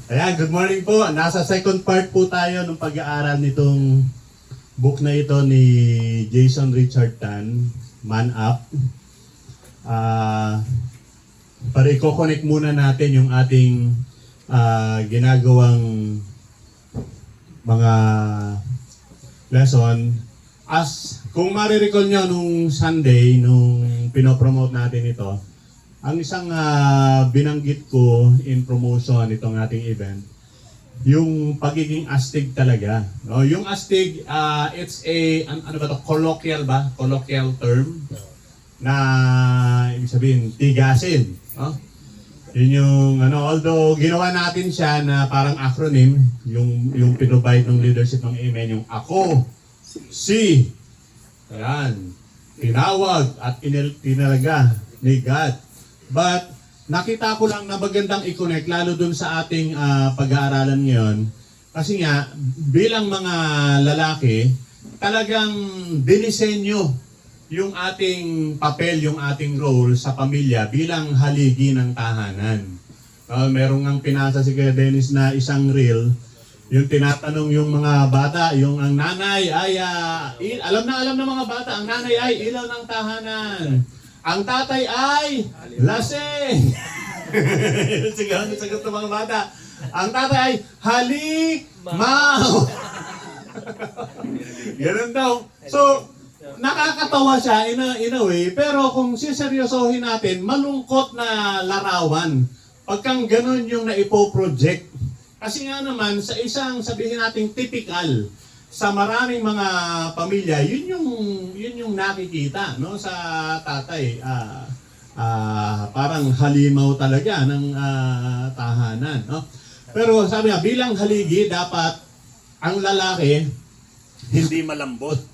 Ayan, good morning po. Nasa second part po tayo ng pag-aaral nitong book na ito ni Jason Richard Tan, Man Up. Para i-connect muna natin yung ating ginagawang mga lesson. As kung marirecall nyo nung Sunday, nung pinopromote natin ito, ang isang binanggit ko in promotion itong ating event, yung pagiging astig talaga. No, yung astig, it's a ano ba to, colloquial ba? Colloquial term na ibig sabihin tigasin, no? Yun yung although ginawa natin siya na parang acronym, yung pinrovide ng leadership ng Amen, yung ako, si, ayan, tinawag at tinalaga ni God. But nakita ko lang na magandang i-connect lalo dun sa ating pag-aaralan ngayon. Kasi nga, bilang mga lalaki, talagang dinisenyo yung ating papel, yung ating role sa pamilya bilang haligi ng tahanan. Merong ang pinasa si Kuya Dennis na isang reel, yung tinatanong yung mga bata, yung ang nanay ay, alam na mga bata, ang nanay ay ilaw ng tahanan. Ang tatay ay lasing. Sigaw ng sagot ng mga bata. Ang tatay ay halimaw. Ganun daw. So, nakakatawa siya in a way, pero kung siseryosohin natin, malungkot na larawan. Pagkang ganun yung naipo-project. Kasi nga naman, sa isang sabihin nating typical, sa maraming mga pamilya, yun yung nakikita, no, sa tatay. Parang halimaw talaga ng tahanan, no? Pero sabi nga, bilang haligi, dapat ang lalaki hindi malambot.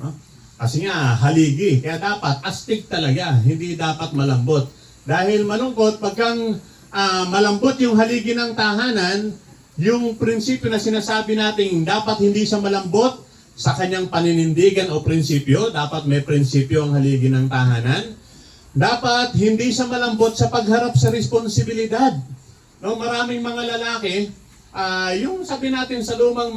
No? Kasi nga, haligi. Kaya dapat astig talaga, hindi dapat malambot. Dahil malungkot, pagkang malambot yung haligi ng tahanan, yung prinsipyo na sinasabi natin, dapat hindi siya malambot sa kanyang paninindigan o prinsipyo. Dapat may prinsipyo ang haligi ng tahanan. Dapat hindi siya malambot sa pagharap sa responsibilidad. No, maraming mga lalaki, yung sabi natin sa lumang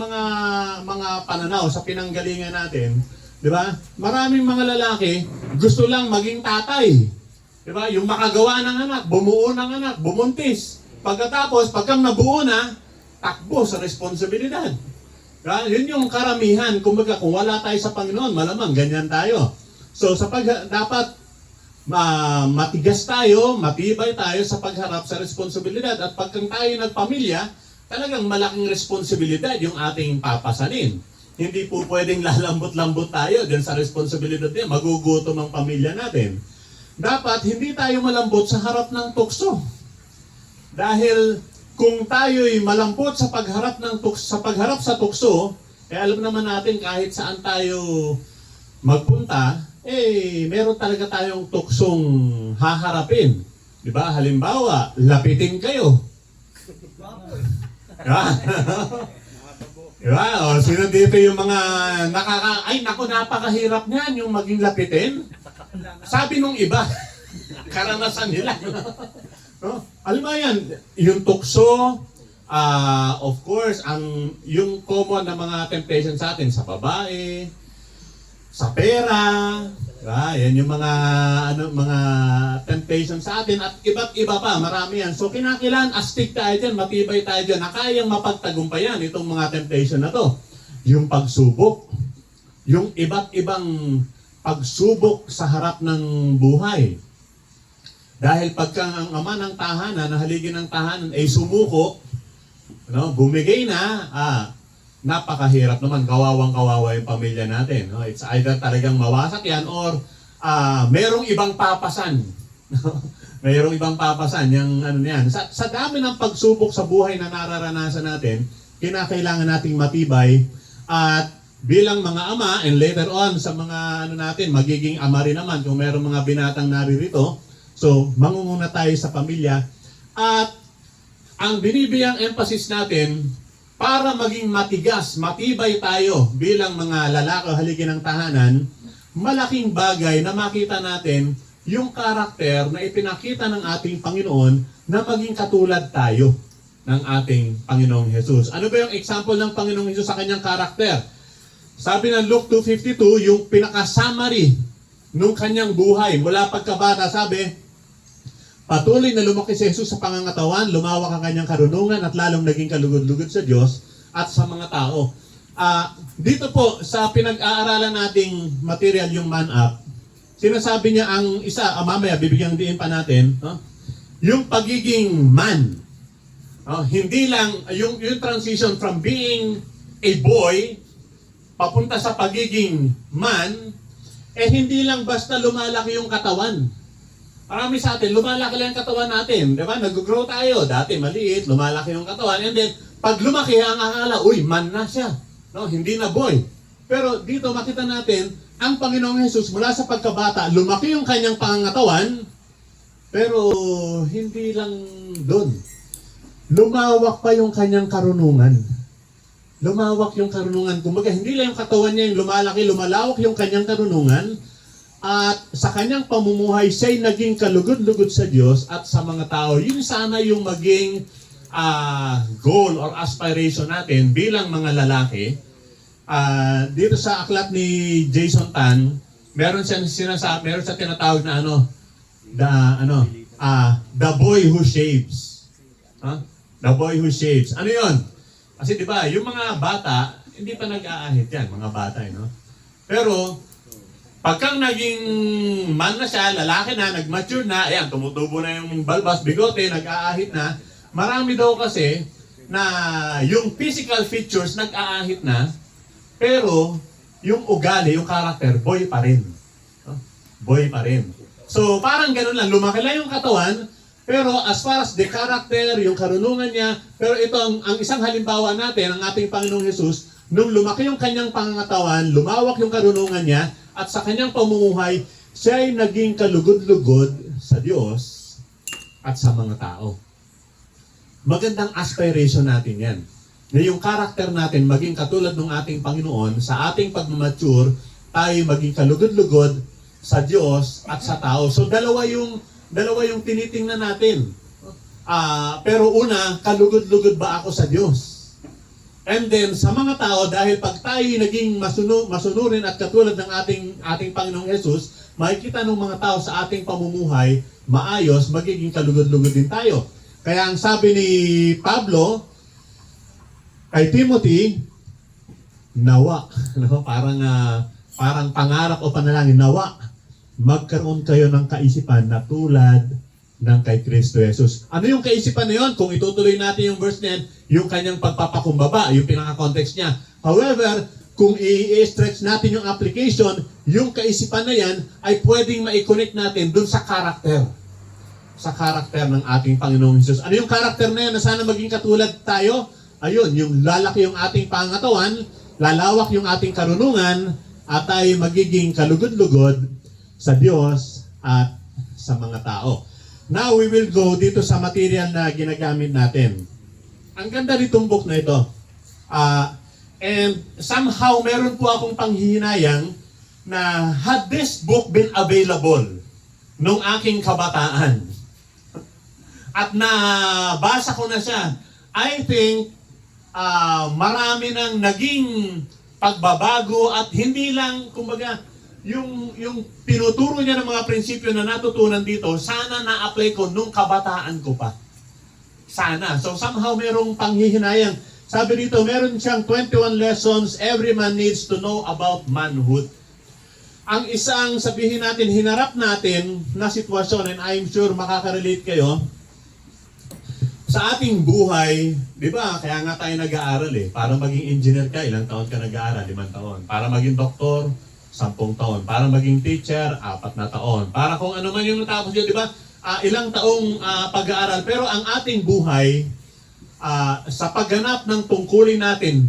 mga pananaw, sa pinanggalingan natin, di ba? Maraming mga lalaki gusto lang maging tatay. Di ba? Yung makagawa ng anak, bumuo ng anak, bumuntis. Pagkatapos, pagkang nabuo na, takbo sa responsibilidad. Yun yung karamihan. Kumbaga, kung wala tayo sa Panginoon, malamang ganyan tayo. So, dapat matigas tayo, matibay tayo sa pagharap sa responsibilidad. At pagkang tayo nagpamilya, talagang malaking responsibilidad yung ating papasanin. Hindi po pwedeng lalambot-lambot tayo dyan sa responsibilidad niya. Magugutom ang pamilya natin. Dapat hindi tayo malambot sa harap ng tukso. Dahil kung tayo'y malambot sa pagharap sa tukso, alam naman natin kahit saan tayo magpunta, meron talaga tayong tuksong haharapin. Di ba? Halimbawa, lapitin kayo. Diba? O, sino dito yung mga napakahirap niyan yung maging lapitin? Sabi nung iba, karanasan nila. No? Alam mo yan, yung tukso, of course, yung common na mga temptation sa atin, sa babae, sa pera, diba? Yan yung mga temptation sa atin at iba't iba pa, marami yan. So kinakailangan astig tayo dyan, matibay tayo dyan, na kayang mapagtagumpayan itong mga temptation na to. Yung pagsubok, yung iba't ibang pagsubok sa harap ng buhay. Dahil pagka ang ama ng tahanan, ang haligi ng tahanan ay sumuko, bumigay na, napakahirap naman, kawawang-kawawa yung pamilya natin. No? It's either talagang mawasak yan or merong ibang papasan. Mayroong ibang papasan. Yung, yan. Sa dami ng pagsubok sa buhay na nararanasan natin, kinakailangan nating matibay at bilang mga ama, and later on sa mga natin, magiging ama rin naman kung merong mga binatang naririto. So, mangunguna tayo sa pamilya at ang binibiyang emphasis natin para maging matigas, matibay tayo bilang mga lalaki o haligi ng tahanan, malaking bagay na makita natin yung karakter na ipinakita ng ating Panginoon na maging katulad tayo. ng ating Panginoong Jesus. Ano ba yung example ng Panginoong Jesus sa kanyang karakter? Sabi ng Luke 2:52, yung pinaka-summary nung kanyang buhay. Mula pagkabata, sabi, patuloy na lumaki si Jesus sa pangangatawan, lumawak ang kanyang karunungan at lalong naging kalugod-lugod sa Diyos at sa mga tao. Dito po, sa pinag-aaralan nating material yung man up, sinasabi niya ang isa, mamaya bibigyan din pa natin, yung pagiging man. Hindi lang, yung transition from being a boy, papunta sa pagiging man, hindi lang basta lumalaki yung katawan. Marami sa atin, lumalaki lang yung katawan natin. Di ba? Nag-grow tayo. Dati maliit, lumalaki yung katawan. And then, pag lumaki, ang akala, uy, man na siya. No, hindi na boy. Pero dito makita natin, ang Panginoong Jesus mula sa pagkabata, lumaki yung kanyang pangangatawan, pero hindi lang doon. Lumawak pa yung kanyang karunungan. Lumawak yung karunungan. Kumbaga, hindi lang yung katawan niya yung lumalaki, lumalawak yung kanyang karunungan, at sa kanyang pamumuhay, siya'y naging kalugod-lugod sa Diyos at sa mga tao. Yun sana yung maging goal or aspiration natin bilang mga lalaki. Dito sa aklat ni Jason Tan, meron siya tinatawag na the boy who shapes. The boy who shapes. Ano yun? Kasi di ba, yung mga bata, hindi pa nag-aahit yan, mga bata, no? Pero, pagkang naging man na siya, lalaki na, nag-mature na, ayan, tumutubo na yung balbas, bigote, nag-aahit na, marami daw kasi na yung physical features nag-aahit na, pero yung ugali, yung character, boy pa rin. Boy pa rin. So, parang ganun lang, lumaki lang yung katawan, pero as far as the character, yung karunungan niya, pero ito ang isang halimbawa natin, ang ating Panginoong Jesus, nung lumaki yung kanyang pangangatawan, lumawak yung karunungan niya, at sa kanyang pamumuhay, siya ay naging kalugod-lugod sa Diyos at sa mga tao. Magandang aspiration natin yan. Na yung karakter natin maging katulad ng ating Panginoon, sa ating pagmamature, tayo maging kalugod-lugod sa Diyos at sa tao. So dalawa yung tinitingnan natin. Pero una, kalugod-lugod ba ako sa Diyos? And then, sa mga tao, dahil pag tayo naging masunurin at katulad ng ating Panginoong Jesus, makikita ng mga tao sa ating pamumuhay, maayos, magiging kalugod-lugod din tayo. Kaya ang sabi ni Pablo kay Timothy, nawa, parang pangarap o panalangin, nawa, magkaroon kayo ng kaisipan na tulad ng kay Kristo Jesus. Ano yung kaisipan na yun? Kung itutuloy natin yung verse na yan, yung kanyang pagpapakumbaba, yung pinaka-context niya. However, kung i-stretch natin yung application, yung kaisipan na yan ay pwedeng ma-connect natin dun sa karakter. Sa karakter ng ating Panginoong Jesus. Ano yung karakter na yan na sana maging katulad tayo? Ayun, yung lalaki yung ating pangatawan, lalawak yung ating karunungan, at tayo magiging kalugod-lugod sa Diyos at sa mga tao. Now, we will go dito sa material na ginagamit natin. Ang ganda nitong book na ito. And somehow, meron po akong panghihinayang na had this book been available nung aking kabataan at nabasa ko na siya, I think marami nang naging pagbabago at hindi lang, kumbaga, yung tinuturo niya ng mga prinsipyo na natutunan dito, sana na-apply ko nung kabataan ko pa. Sana. So somehow merong panghihinayang. Sabi dito, meron siyang 21 lessons every man needs to know about manhood. Ang isang, sabihin natin, hinarap natin na sitwasyon, and I'm sure makaka-relate kayo, sa ating buhay, di ba, kaya nga tayo nag-aaral para maging engineer ka, ilang taon ka nag-aaral? 5 taon. Para maging doktor, 10 taon. Para maging teacher, 4 na taon. Para kung ano man yung natapos yun, di ba? Ilang taong pag-aaral. Pero ang ating buhay, sa pagganap ng tungkulin natin,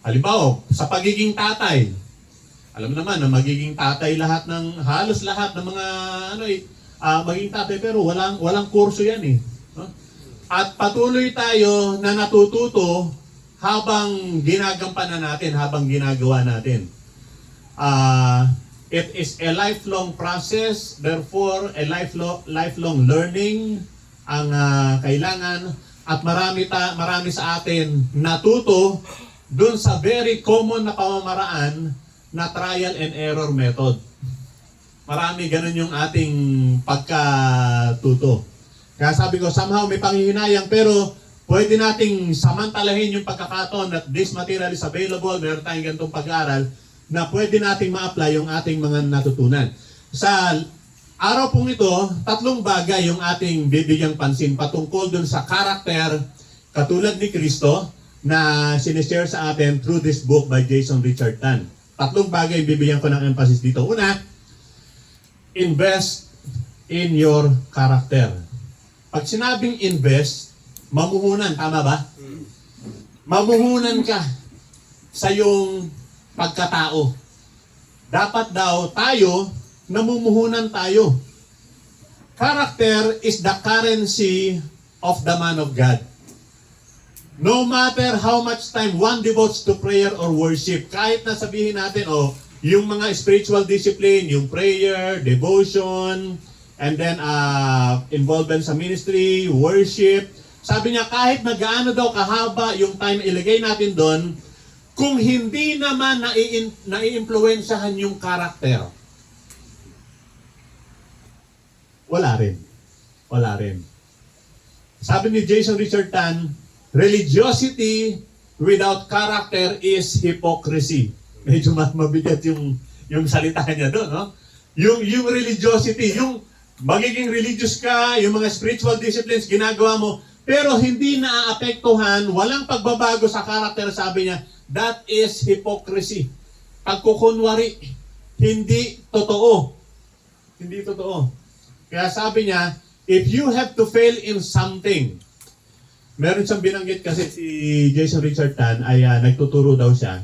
halimbawa, sa pagiging tatay, alam naman na magiging tatay halos lahat ng mga, magiging tatay, pero walang kurso yan At patuloy tayo na natututo habang ginagampanan natin, habang ginagawa natin. It is a lifelong process, therefore a lifelong learning ang kailangan, at marami sa atin natuto dun sa very common na pamamaraan na trial and error method. Marami ganun yung ating pagkatuto. Kaya sabi ko, somehow may panghihinayang, pero pwede nating samantalahin yung pagkakataon that this material is available, meron tayong ganitong pag-aaral, na pwede nating ma-apply yung ating mga natutunan. Sa araw pong ito, 3 bagay yung ating bibigyang pansin patungkol dun sa karakter katulad ni Kristo na sinishare sa atin through this book by Jason Richard Tan. 3 bagay bibigyan ko ng emphasis dito. Una, invest in your character. Pag sinabing invest, mamuhunan, tama ba? Mamuhunan ka sa iyong pagkatao. Dapat daw tayo, namumuhunan tayo. Character is the currency of the man of God. No matter how much time one devotes to prayer or worship, kahit na sabihin natin, yung mga spiritual discipline, yung prayer, devotion, and then involvement sa ministry, worship, sabi niya kahit na gaano daw kahaba yung time ilagay natin doon, kung hindi naman nai-impluwensyahan yung karakter, wala rin. Wala rin. Sabi ni Jason Richard Tan, religiosity without character is hypocrisy. Medyo mabigat yung salita niya doon, no? Yung religiosity, yung magiging religious ka, yung mga spiritual disciplines ginagawa mo, pero hindi naaapektuhan, walang pagbabago sa karakter, sabi niya, that is hypocrisy. Pagkukunwari, hindi totoo. Hindi totoo. Kaya sabi niya, if you have to fail in something, meron siyang binanggit kasi si Jason Richard Tan ay nagtuturo daw siya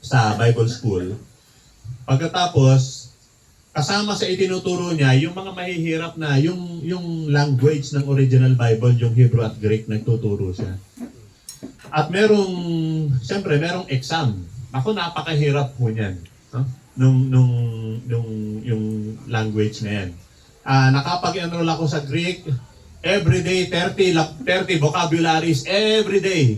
sa Bible School. Pagkatapos, kasama sa itinuturo niya, yung mga mahihirap na, yung language ng original Bible, yung Hebrew at Greek, nagtuturo siya. At siyempre, merong exam. Ako, napakahirap po niyan. No? Yung language na yan. Nakapag-enroll ako sa Greek, everyday 30 vocabularies, everyday.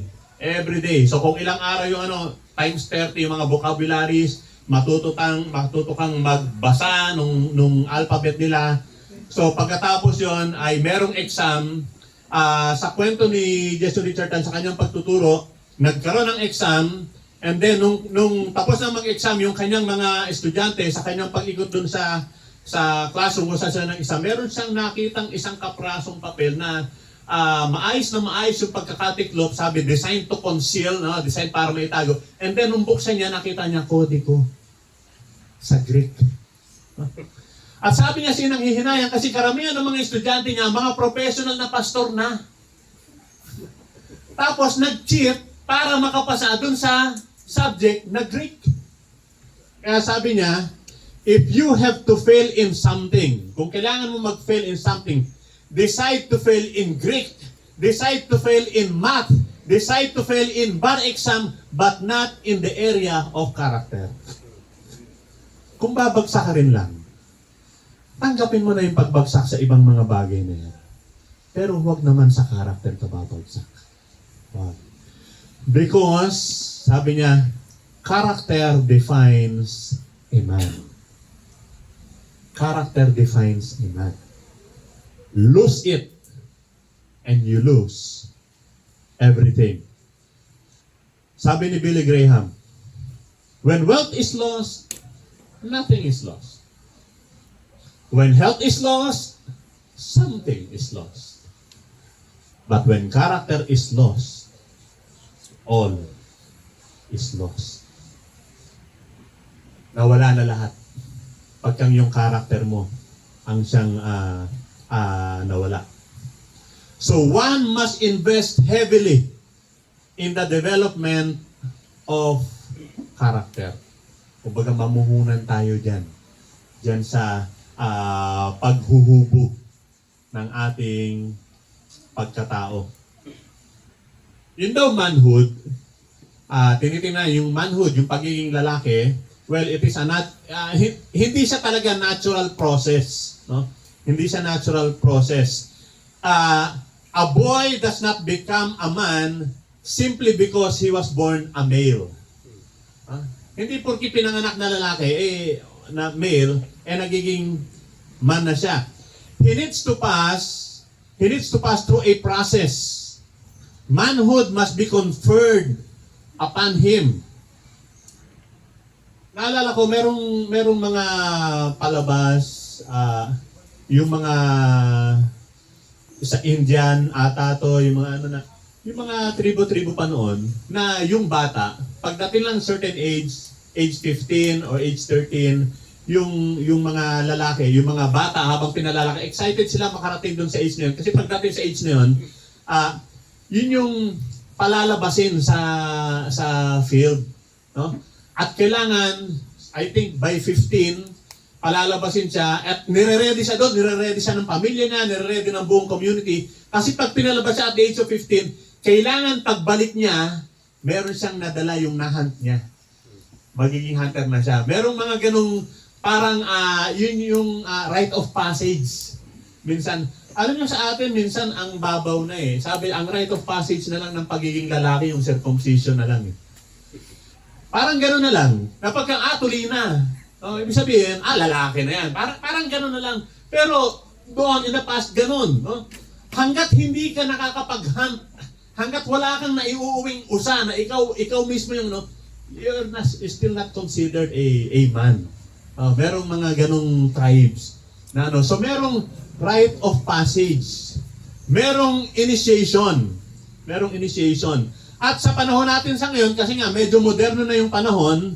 So kung ilang araw yung times 30 yung mga vocabularies, matuto kang magbasa nung alphabet nila. So pagkatapos yon ay merong exam. Sa kwento ni Jason Richard Tan sa kanyang pagtuturo, nagkaroon ng exam, and then nung tapos na mag-exam yung kanyang mga estudyante sa kanyang pag-ikot dun sa classroom kung saan sila ng exam, meron siyang nakitang isang kaprasong papel na maayos yung pagkakatiklop, sabi, designed to conceal, no? Designed para maitago. And then nung buksan niya, nakita niya kodiko sa Greek. At sabi niya sinang hihinayang kasi karamihan ng mga estudyante niya, mga professional na pastor na. Tapos nag-cheat para makapasa dun sa subject na Greek. Kaya sabi niya, if you have to fail in something, kung kailangan mo mag-fail in something, decide to fail in Greek, decide to fail in math, decide to fail in bar exam, but not in the area of character. Kung babagsak ka rin lang, tanggapin mo na yung pagbagsak sa ibang mga bagay na yan. Pero huwag naman sa character ka babagsak. Wow. Because, sabi niya, character defines a man. Character defines a man. Lose it, and you lose everything. Sabi ni Billy Graham, when wealth is lost, nothing is lost. When health is lost, something is lost. But when character is lost, all is lost. Nawala na lahat. Pagkang yung character mo ang siyang nawala. So one must invest heavily in the development of character. Kumbaga mamuhunan tayo dyan sa paghuhubog ng ating pagkatao. Yun daw manhood, tinitingnan yung manhood, yung pagiging lalaki, well, it is hindi siya talaga natural process, no? Hindi siya natural process. a boy does not become a man simply because he was born a male. Hindi porki pinanganak na lalaki, na male, nagiging man na siya. He needs to pass through a process. Manhood must be conferred upon him. Naalala ko, merong mga palabas, yung mga sa Indian ata to, yung mga tribo-tribo pa noon, na yung bata, pagdating lang certain age 15 or age 13, yung mga lalaki, yung mga bata habang pinalalaki, excited sila makarating doon sa age na yun. Kasi pagdating sa age na yun, yun yung palalabasin sa field. No? At kailangan, I think by 15, palalabasin siya at nire-ready siya doon, nire-ready siya ng pamilya niya, nire-ready ng buong community. Kasi pag pinalabas siya at the age of 15, kailangan pagbalik niya, meron siyang nadala yung nahunt niya. Magiging hunter na siya. Merong mga ganung parang yun yung rite of passage. Minsan, alam niyo sa atin, minsan ang babaw na eh. Sabi, ang rite of passage na lang ng pagiging lalaki, yung circumcision na lang eh. Parang gano'n na lang. Kapag tuloy na. Ibig sabihin, lalaki na yan. Parang gano'n na lang. Pero doon, in the past, gano'n. No? Hanggat hindi ka nakakapag-hunt, hanggat wala kang naiuuwing usa na ikaw mismo yung, you're still not considered a man. Merong mga ganong tribes. So merong rite of passage. Merong initiation. At sa panahon natin sa ngayon, kasi nga medyo moderno na yung panahon,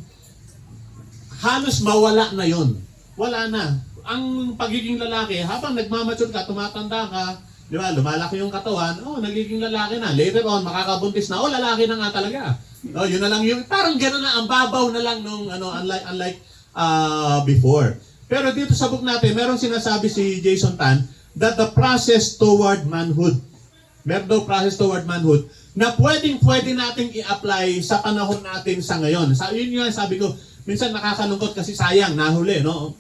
halos mawala na yon. Wala na. Ang pagiging lalaki, habang nagmamature ka, tumatanda ka, di ba, lumalaki yung katawan, nagiging lalaki na. Later on, makakabuntis na, lalaki na nga talaga. Yun na lang yung, parang gano'n na, ang babaw na lang nung, unlike before. Pero dito sa book natin, merong sinasabi si Jason Tan, that the process toward manhood, meron daw process toward manhood, na pwede nating i-apply sa panahon natin sa ngayon. Yun yung sabi ko, minsan nakakalungkot kasi sayang, nahuli, no?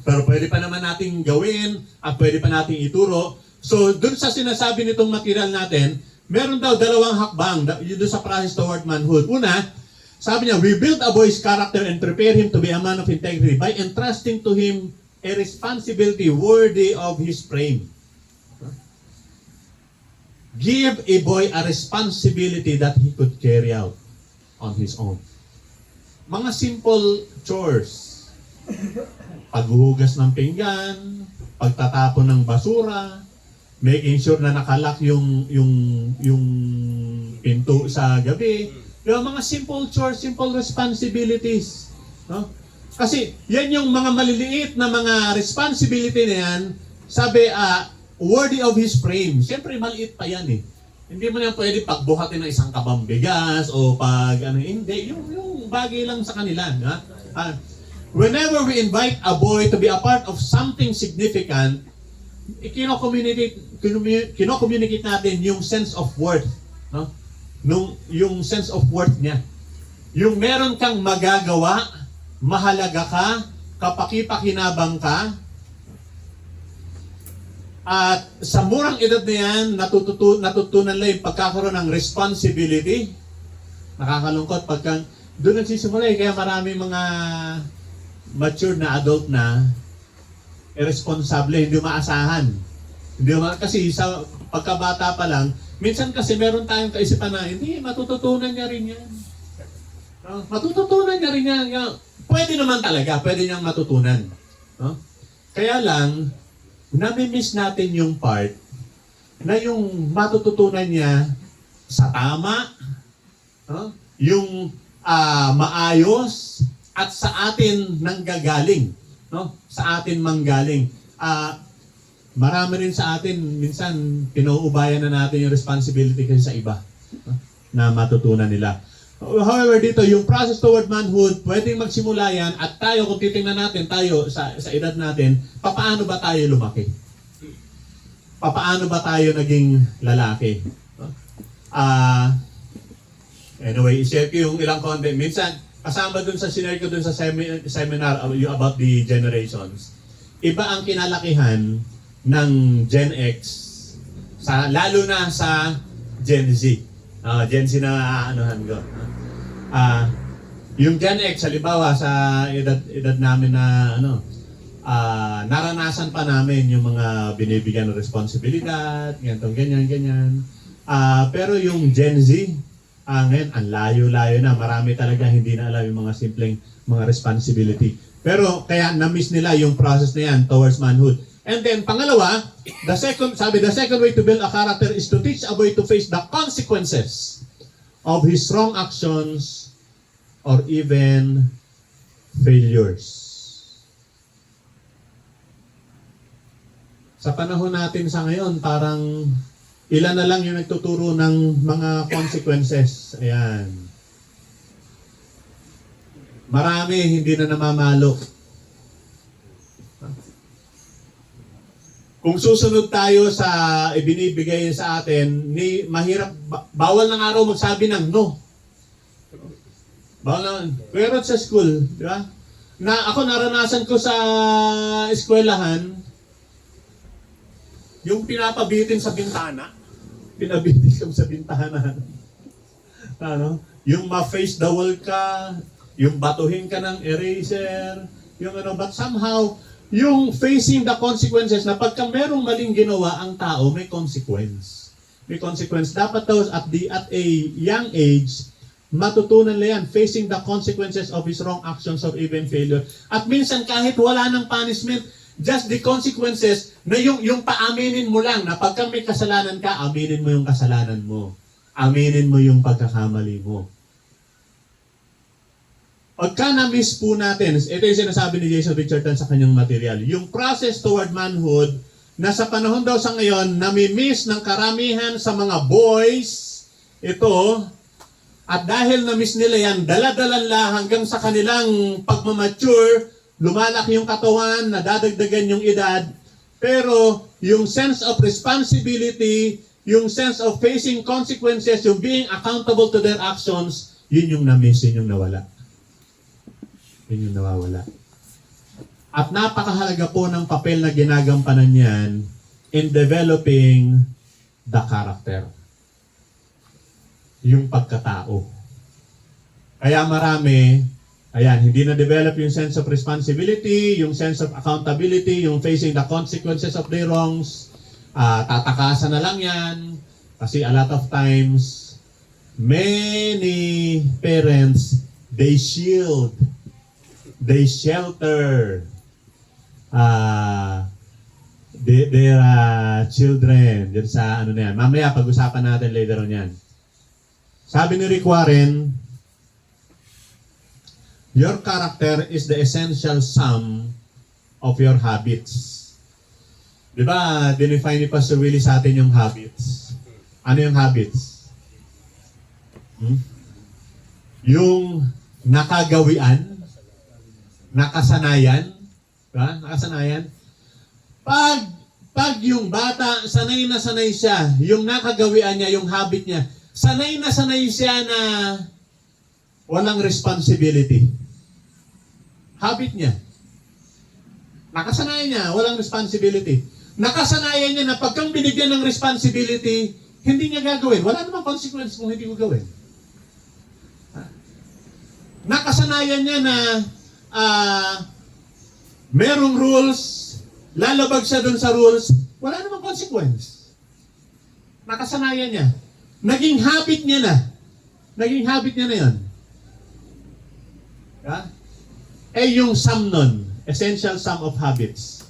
Pero pwede pa naman nating gawin at pwede pa nating ituro. So, dun sa sinasabi nitong material natin, meron daw dalawang hakbang doon sa process toward manhood. Una, sabi niya, we build a boy's character and prepare him to be a man of integrity by entrusting to him a responsibility worthy of his frame. Give a boy a responsibility that he could carry out on his own. Mga simple chores. Paghuhugas ng pinggan, pagtatapon ng basura, making sure na nakalock yung pinto sa gabi. Yung mga simple chores, simple responsibilities. No? Kasi yan yung mga maliliit na mga responsibility na yan, sabi, worthy of his frame. Siyempre, maliit pa yan eh. Hindi mo na pwede pagbuhatin ng isang kabang bigas o hindi. Yung bagay lang sa kanila. Whenever we invite a boy to be a part of something significant, kino-communicate natin yung sense of worth. No? Yung sense of worth niya. Yung meron kang magagawa, mahalaga ka, kapaki-pakinabang ka, at sa murang edad na yan, natutunan lang yung pagkakaroon ng responsibility. Nakakalungkot pagka doon nagsisimula kaya marami mga mature na adult na irresponsible, hindi maasahan. Kasi sa pagkabata pa lang, minsan kasi meron tayong kaisipan na, hindi, matututunan niya rin yan. Matututunan niya rin yan. Pwede naman talaga, pwede niyang matutunan. Kaya lang, nami-miss natin yung part na yung matututunan niya sa tama, yung maayos, at sa atin nanggagaling. Sa atin manggaling. Marami rin sa atin, minsan, pinuubayan na natin yung responsibility kasi sa iba na matutunan nila. However, dito, yung process toward manhood, pwedeng magsimula yan at tayo, kung titingnan natin tayo sa edad natin, papaano ba tayo lumaki? Papaano ba tayo naging lalaki? Anyway, i-share ko yung ilang content. Minsan, kasama dun sa sinare ko dun sa seminar about the generations. Iba ang kinalakihan ng Gen X Lalo na sa Gen Z. Gen Z na anuhan ko. Yung Gen X, halimbawa sa edad namin na naranasan pa namin yung mga binibigyan ng responsibilidad, ganyan. Pero yung Gen Z, ngayon, ang layo-layo na. Marami talaga hindi na alam yung mga simpleng mga responsibility. Pero kaya na-miss nila yung process na yan towards manhood. And then, pangalawa, the second way to build a character is to teach a boy to face the consequences of his wrong actions or even failures. Sa panahon natin sa ngayon, parang ilan na lang yung nagtuturo ng mga consequences. Ayan. Marami hindi na namamalo. Kung susunod tayo sa ibinibigay sa atin, mahirap, bawal ng araw magsabi ng no. Bawal na. Pero sa school, di ba? Ako naranasan ko sa eskwelahan, yung pinapabitin sa bintana. Pinabitin ka sa bintana. Yung ma-face the wall ka, yung batuhin ka ng eraser, but somehow, yung facing the consequences na pagka merong maling ginawa ang tao, may consequence. May consequence. Dapat daw at a young age, matutunan nila yan, facing the consequences of his wrong actions or even failure. At minsan kahit wala ng punishment, just the consequences na yung paaminin mo lang na pagka may kasalanan ka, aminin mo yung kasalanan mo. Aminin mo yung pagkakamali mo. Pagka na-miss po natin, ito yung sinasabi ni Jason Richardson sa kanyang material, yung process toward manhood, na sa panahon daw sa ngayon, nami-miss ng karamihan sa mga boys, ito, at dahil na-miss nila yan, dala-dalan lang hanggang sa kanilang pagmamature, lumalaki yung katawan, nadadagdagan yung edad, pero yung sense of responsibility, yung sense of facing consequences, yung being accountable to their actions, yun yung na-miss, yun yung nawala. Yun yung nawawala. At napakahalaga po ng papel na ginagampanan yan in developing the character. Yung pagkatao. Kaya marami, hindi na-develop yung sense of responsibility, yung sense of accountability, yung facing the consequences of their wrongs. Tatakasan na lang yan. Kasi a lot of times, many parents, they shelter their children. Diyan sa ano na yan. Mamaya pag-usapan natin later on yan. Sabi ni Rick Warren, your character is the essential sum of your habits. Di ba, dinefine ni Pastor Willie sa atin yung habits. Ano yung habits? Yung nakagawian, nakasanayan, diba? Nakasanayan. Pag yung bata, sanay na sanay siya, yung nakagawian niya, yung habit niya, sanay na sanay siya na walang responsibility. Habit niya. Nakasanayan niya, walang responsibility. Nakasanayan niya na pagkang binigyan ng responsibility, hindi niya gagawin. Wala namang consequence kung hindi ko gawin. Nakasanayan niya na merong rules, lalabag siya dun sa rules, wala namang consequence. Nakasanayan niya. Naging habit niya na. Naging habit niya na yun. Yung sum nun, essential sum of habits.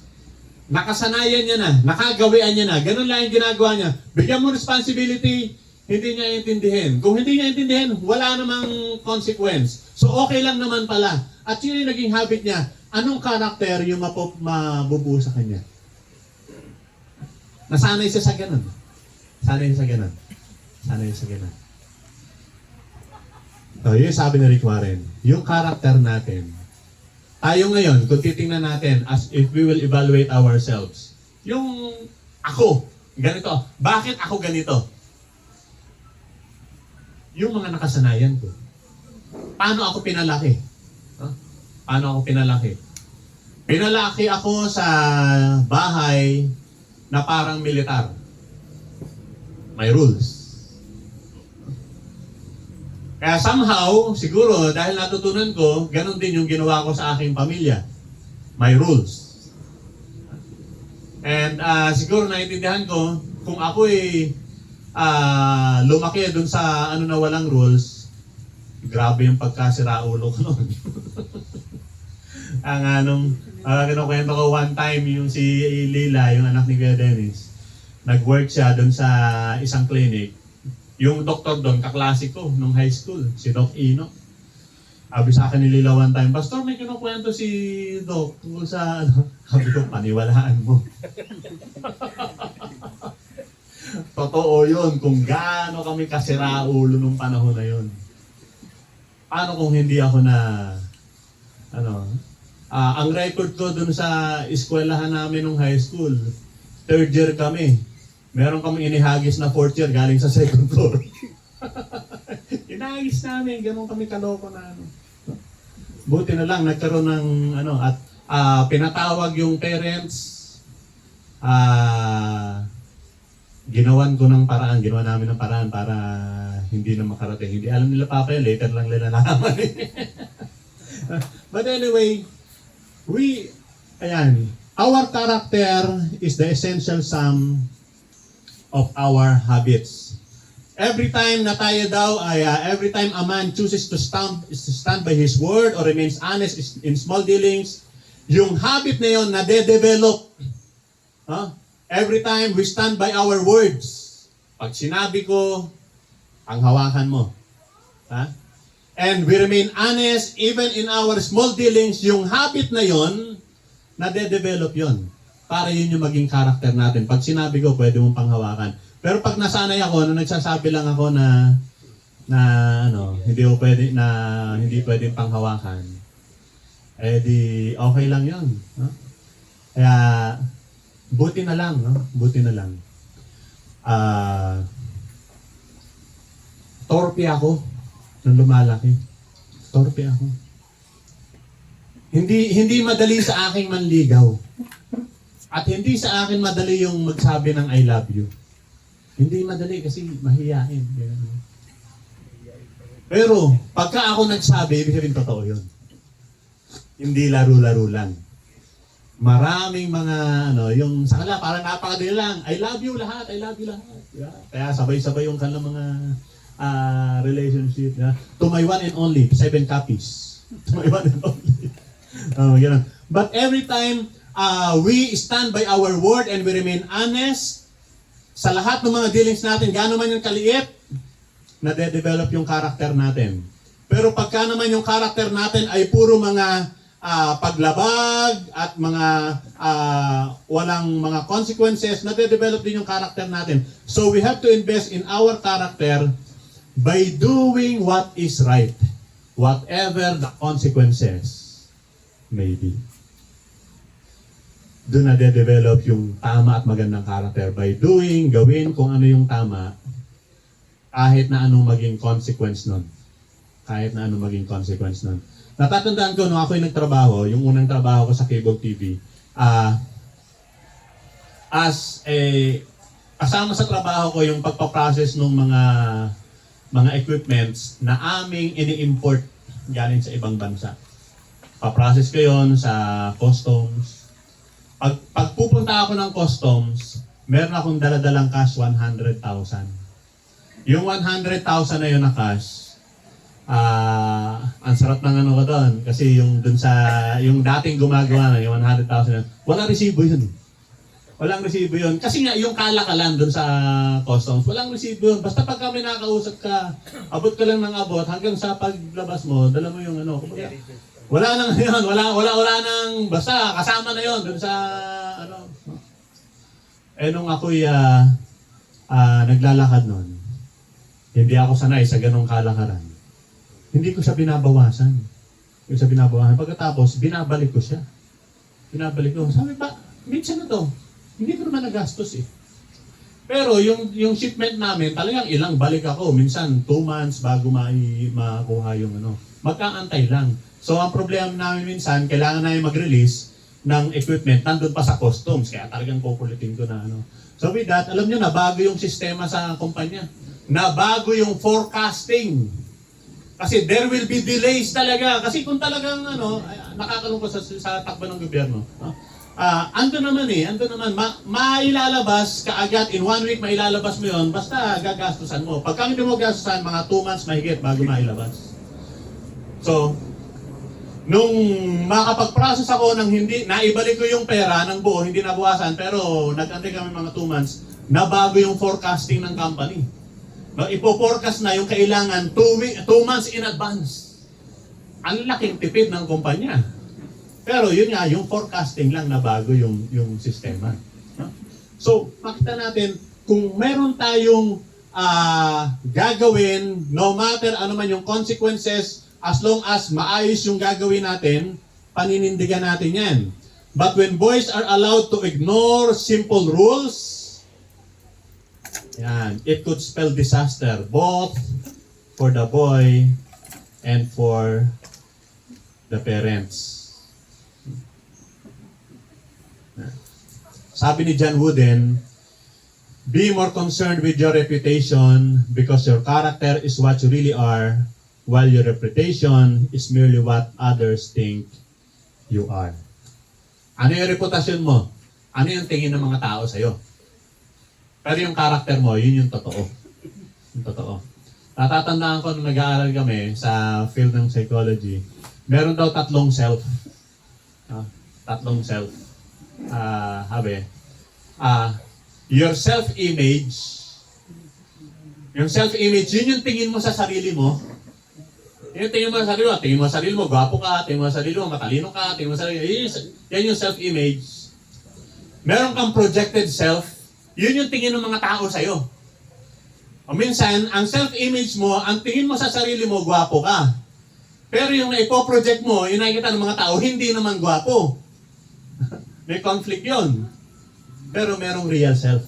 Nakasanayan niya na, nakagawian niya na, ganun lang yung ginagawa niya. Bigyan mo responsibility, hindi niya intindihin. Kung hindi niya intindihin, wala namang consequence. So okay lang naman pala. At yun yung naging habit niya. Anong karakter yung mabubuo sa kanya? Nasanay siya sa ganun. Sanay siya sa ganun. Sanay siya sa ganun. So, yun sabi ni Rick Warren. Yung karakter natin, tayo ngayon, kung titingnan natin, as if we will evaluate ourselves, yung ako, ganito. Bakit ako ganito? Yung mga nakasanayan ko. Paano ako pinalaki? Paano ako pinalaki? Pinalaki ako sa bahay na parang militar. may rules. Kaya somehow, siguro, dahil natutunan ko, ganun din yung ginawa ko sa aking pamilya. May rules. And siguro naiintindihan ko, kung ako lumaki dun sa ano na walang rules, grabe yung pagkasiraulo ko noon. Ang kinukwento ko one time, yung si Lila, yung anak ni Kuya Dennis, nag-work siya dun sa isang clinic. Yung doktor doon, kaklase ko nung high school, si Doc Ino. Sabi sa akin ni Lila one time, Pastor, may kinukwento si Doc tungkol sa ano. Sabi ko, paniwalaan mo. Totoo yun, kung gaano kami kasiraulo nung panahon na yun. Paano kung hindi ako na, ang record ko dun sa eskwelahan namin nung high school, third year kami. Meron kami inihagis na fourth year galing sa second floor. Inahagis namin, ganun kami kaloko na ano. Buti na lang, nagkaroon ng at pinatawag yung parents. Ginawa namin ng paraan para hindi na makarating. Hindi alam nila papa yun, later lang nila nalaman. But anyway, our character is the essential sum of our habits. Every time na tayo daw every time a man chooses to stand by his word or remains honest in small dealings, yung habit na yon na de-develop. Every time we stand by our words. Pag sinabi ko, ang hawakan mo. And we remain honest even in our small dealings, yung habit na yon na de-develop yon. Para yun yung maging karakter natin. Pag sinabi ko, pwede mong panghawakan. Pero pag nasanay ako, nung nagsasabi lang ako na hindi pwedeng panghawakan, di okay lang yun. Kaya, buti na lang. Torpe ako nung lumalaki. Torpe ako. Hindi madali sa aking manligaw. At hindi sa akin madali yung magsabi ng I love you. Hindi madali kasi mahiyain. Pero pagka ako nagsabi, ibig sabihin totoo yun. Hindi laro-laro lang. Maraming mga yung sa kanila parang napakadali lang. I love you lahat. Yeah. Kaya sabay-sabay yung kanilang mga relationship. Yeah. To my one and only, 7 copies. To my one and only. Ganun. But every time we stand by our word and we remain honest sa lahat ng mga dealings natin, gaano man yung kaliit, nade-develop yung karakter natin. Pero pagka naman yung karakter natin ay puro mga paglabag at mga walang mga consequences, nade-develop din yung karakter natin. So we have to invest in our character by doing what is right, whatever the consequences may be. Doon na de-develop yung tama at magandang karakter by gawin kung ano yung tama, kahit na anong maging consequence nun. Natatandaan ko, nung ako'y nagtrabaho, yung unang trabaho ko sa cable TV, kasama sa trabaho ko yung pagpaprocess ng mga equipments na aming ini-import galing sa ibang bansa. Pa-process ko yun sa customs. Pag pupunta ako ng customs, meron akong daladalang cash 100,000. Yung 100,000 na yun na cash, ang sarap ng ko doon. Kasi yung dating gumagawa na, yung 100,000 walang resibo yun. Kasi nga, yung kalakalan doon sa customs, walang resibo yun. Basta pag kami nakakausap ka, abot ka lang ng abot, hanggang sa paglabas mo, dala mo yung wala nang yun, wala nang, basta kasama na yun dun sa, nung ako'y naglalakad nun, hindi ako sanay sa ganong kalakaran. Hindi ko siya binabawasan. Pagkatapos, binabalik ko siya. Sabi ba, minsan na to, hindi ko naman nagastos eh. Pero yung shipment namin, talagang ilang balik ako. Minsan, 2 months bago makuha yung magkaantay lang. So, ang problema namin minsan, kailangan namin mag-release ng equipment, nandun pa sa customs, kaya talagang kukulitin ko na So with that, alam nyo, nabago yung sistema sa kumpanya. Nabago yung forecasting. Kasi there will be delays talaga. Kasi kung talagang nakakalungkot sa takbo ng gobyerno. Ando naman mailalabas kaagad, in 1 week mailalabas mo yon, basta gagastusan mo. Pagka hindi mo gastusan, mga 2 months mahigit bago mailabas. So, nung makapag-process ako ng hindi, naibalik ko yung pera ng buo, hindi nabuwasan, pero nag-antay kami mga 2 months, nabago yung forecasting ng company. No, ipo-forecast na yung kailangan 2 months in advance. Ang laking tipid ng kumpanya. Pero yun nga, yung forecasting lang na bago yung sistema. No? So, makita natin, kung meron tayong gagawin, no matter ano man yung consequences, as long as maayos yung gagawin natin, paninindigan natin yan. But when boys are allowed to ignore simple rules, yan, it could spell disaster both for the boy and for the parents. Sabi ni John Wooden, be more concerned with your reputation because your character is what you really are, while your reputation is merely what others think you are. Ano yung reputasyon mo? Ano yung tingin ng mga tao sa'yo? Pero yung character mo, yun yung totoo. Yung totoo. Natatandaan ko nung nag-aaral kami sa field ng psychology, meron daw 3 self. 3 self. Your self-image, yung self-image, yun yung tingin mo sa sarili mo. Yung tingin mo sa sarili mo, gwapo ka, tingin mo sa sarili mo, matalino ka, tingin mo sa sarili mo, yan yung self-image. Meron kang projected self, yun yung tingin ng mga tao sa'yo. O minsan, ang self-image mo, ang tingin mo sa sarili mo, gwapo ka. Pero yung naipo-project mo, yung nakikita ng mga tao, hindi naman gwapo. May conflict yun. Pero merong real self.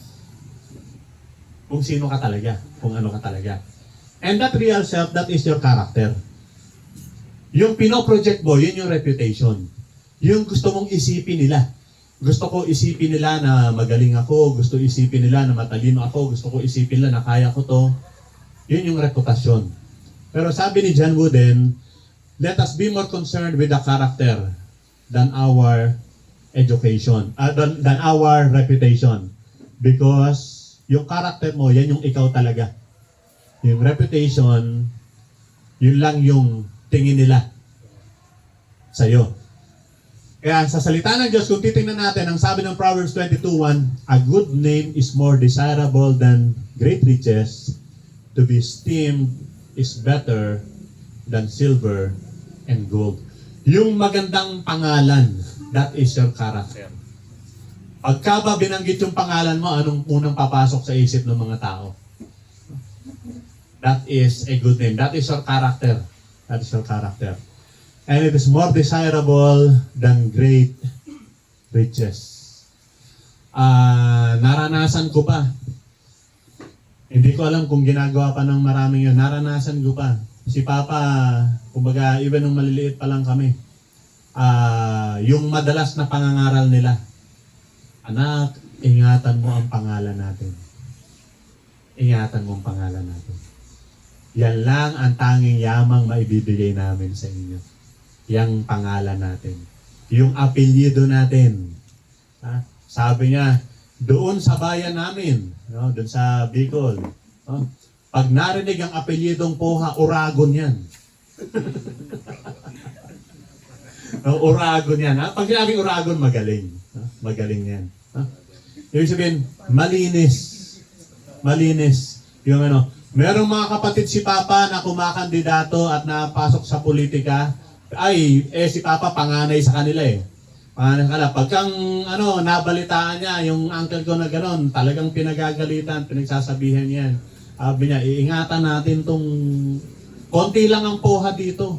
Kung sino ka talaga. Kung ano ka talaga. And that real self, that is your character. Yung pinoproject mo, yun yung reputation. Yung gusto mong isipin nila. Gusto ko isipin nila na magaling ako. Gusto isipin nila na matalino ako. Gusto ko isipin nila na kaya ko to. Yun yung reputasyon. Pero sabi ni John Wooden, let us be more concerned with the character than our education, than our reputation. Because yung character mo, yan yung ikaw talaga. Yung reputation, yun lang yung tingin nila sa'yo. Kaya sa salita ng Diyos, kung titingnan natin, ang sabi ng Proverbs 22:1, a good name is more desirable than great riches. To be esteemed is better than silver and gold. Yung magandang pangalan, that is your character. Pagka ba binanggit yung pangalan mo, anong unang papasok sa isip ng mga tao? That is a good name. That is your character. That is your character. And it is more desirable than great riches. Naranasan ko pa. Hindi ko alam kung ginagawa pa ng maraming yun. Naranasan ko pa. Si Papa, kumbaga, even nung maliliit pa lang kami, yung madalas na pangangaral nila, anak, ingatan mo ang pangalan natin. Ingatan mo ang pangalan natin. Yan lang ang tanging yamang maibibigay namin sa inyo. Yang pangalan natin. Yung apelyido natin. Sabi niya, doon sa bayan namin, no, doon sa Bicol, no, pag narinig ang apelyidong Poha, Uragon yan. Uragon yan. Ha? Pag sinabing Uragon, magaling. Magaling yan. Ibig sabihin, malinis. Malinis. Yung merong mga kapatid si Papa na kumakandidato at napasok sa politika, si Papa panganay sa kanila eh. Panganay sa kanila. Pagkang nabalitaan niya, yung uncle ko na gano'n, talagang pinagagalitan, pinagsasabihan yan. Sabi niya, iingatan natin tong konti lang ang Poha dito.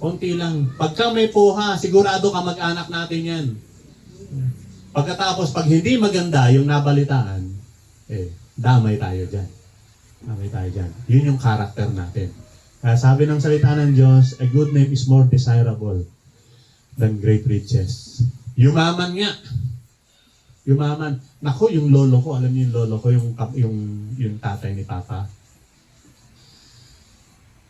Konti lang. Pagka may Poha, sigurado ka mag-anak natin yan. Pagkatapos, pag hindi maganda yung nabalitaan, damay tayo dyan. Damay tayo dyan. Yun yung character natin. Kaya sabi ng salita ng Diyos, a good name is more desirable than great riches. Yumaman nga. Yumaman. Nako, yung lolo ko, alam niyo yung lolo ko, yung tatay ni Papa.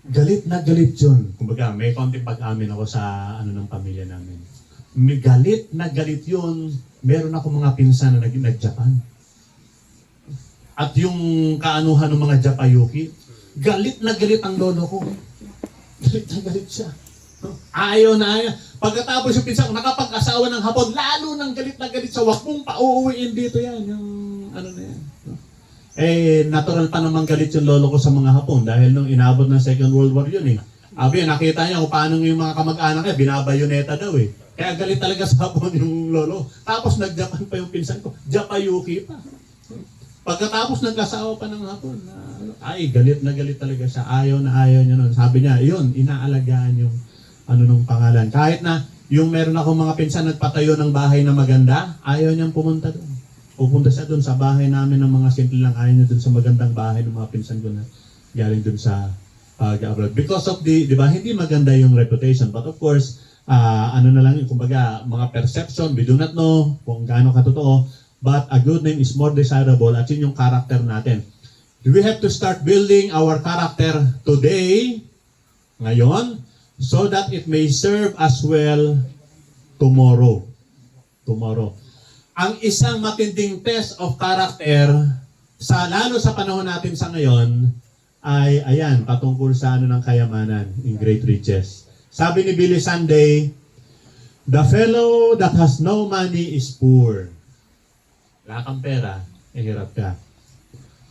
Galit na galit yun. Kumbaga, may konting pag-amin ako sa ng pamilya namin. May galit na galit yun. Meron ako mga pinsan na nag-Japan. At yung kaanuhan ng mga Japayuki, galit na galit ang lolo ko. Galit na galit siya. Ayaw na ayaw. Pagkatapos yung pinsan ko, nakapag-asawa ng Hapon, lalo nang galit na galit sa wag mong pauuwiin dito yan. Yung ano na yan. Natural pa naman galit yung lolo ko sa mga Hapon dahil nung inabot ng Second World War yun eh. Abi, nakita niya kung paano yung mga kamag-anak niya, binabayoneta daw eh. Kaya galit talaga sa Hapon yung lolo. Tapos nag-Japan pa yung pinsan ko. Japayuki pa. Pagkatapos nagkasawa pa ng Hapon, galit na galit talaga siya. Ayaw na ayaw niya nun. Sabi niya, yun, inaalagaan yung nung pangalan. Kahit na yung meron akong mga pinsan nagpatayo ng bahay na maganda, ayaw niyang pumunta doon. Pupunta siya doon sa bahay namin ng mga simple lang. Ayaw niya doon sa magandang bahay ng mga pinsan ko na galing doon sa abroad. Because of di ba, hindi maganda yung reputation. But of course, na lang yun, kumbaga, mga perception, we do not know kung gaano katotoo, but a good name is more desirable at yun yung character natin. We have to start building our character today, ngayon, so that it may serve as well tomorrow. Ang isang matinding test of character, lalo sa panahon natin sa ngayon, ay ayan, patungkol sa ng kayamanan, in great riches. Sabi ni Billy Sunday, the fellow that has no money is poor. Wala kang pera, hirap ka.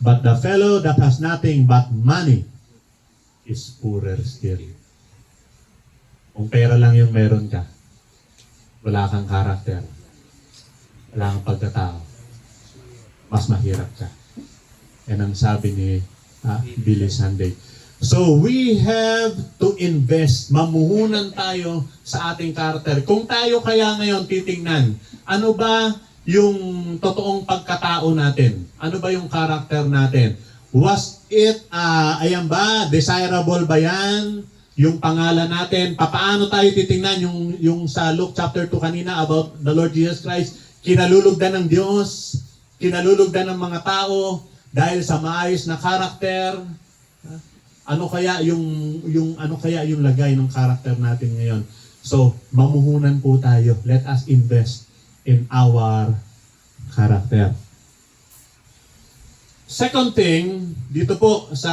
But the fellow that has nothing but money is poorer still. Kung pera lang yung meron ka, wala kang karakter, wala kang pagkatao, mas mahirap ka. Yan ang sabi ni Billy Sunday. So we have to invest, mamuhunan tayo sa ating karakter. Kung tayo kaya ngayon titingnan, ano ba yung totoong pagkatao natin? Ano ba yung karakter natin? Was it, ayan ba, desirable ba yan? Yung pangalan natin, paano tayo titingnan yung sa Luke chapter 2 kanina about the Lord Jesus Christ, kinalulugdan ng Diyos, kinalulugdan ng mga tao dahil sa maayos na karakter. Ano kaya yung lagay ng karakter natin ngayon? So, mamuhunan po tayo. Let us invest in our character. Second thing, dito po sa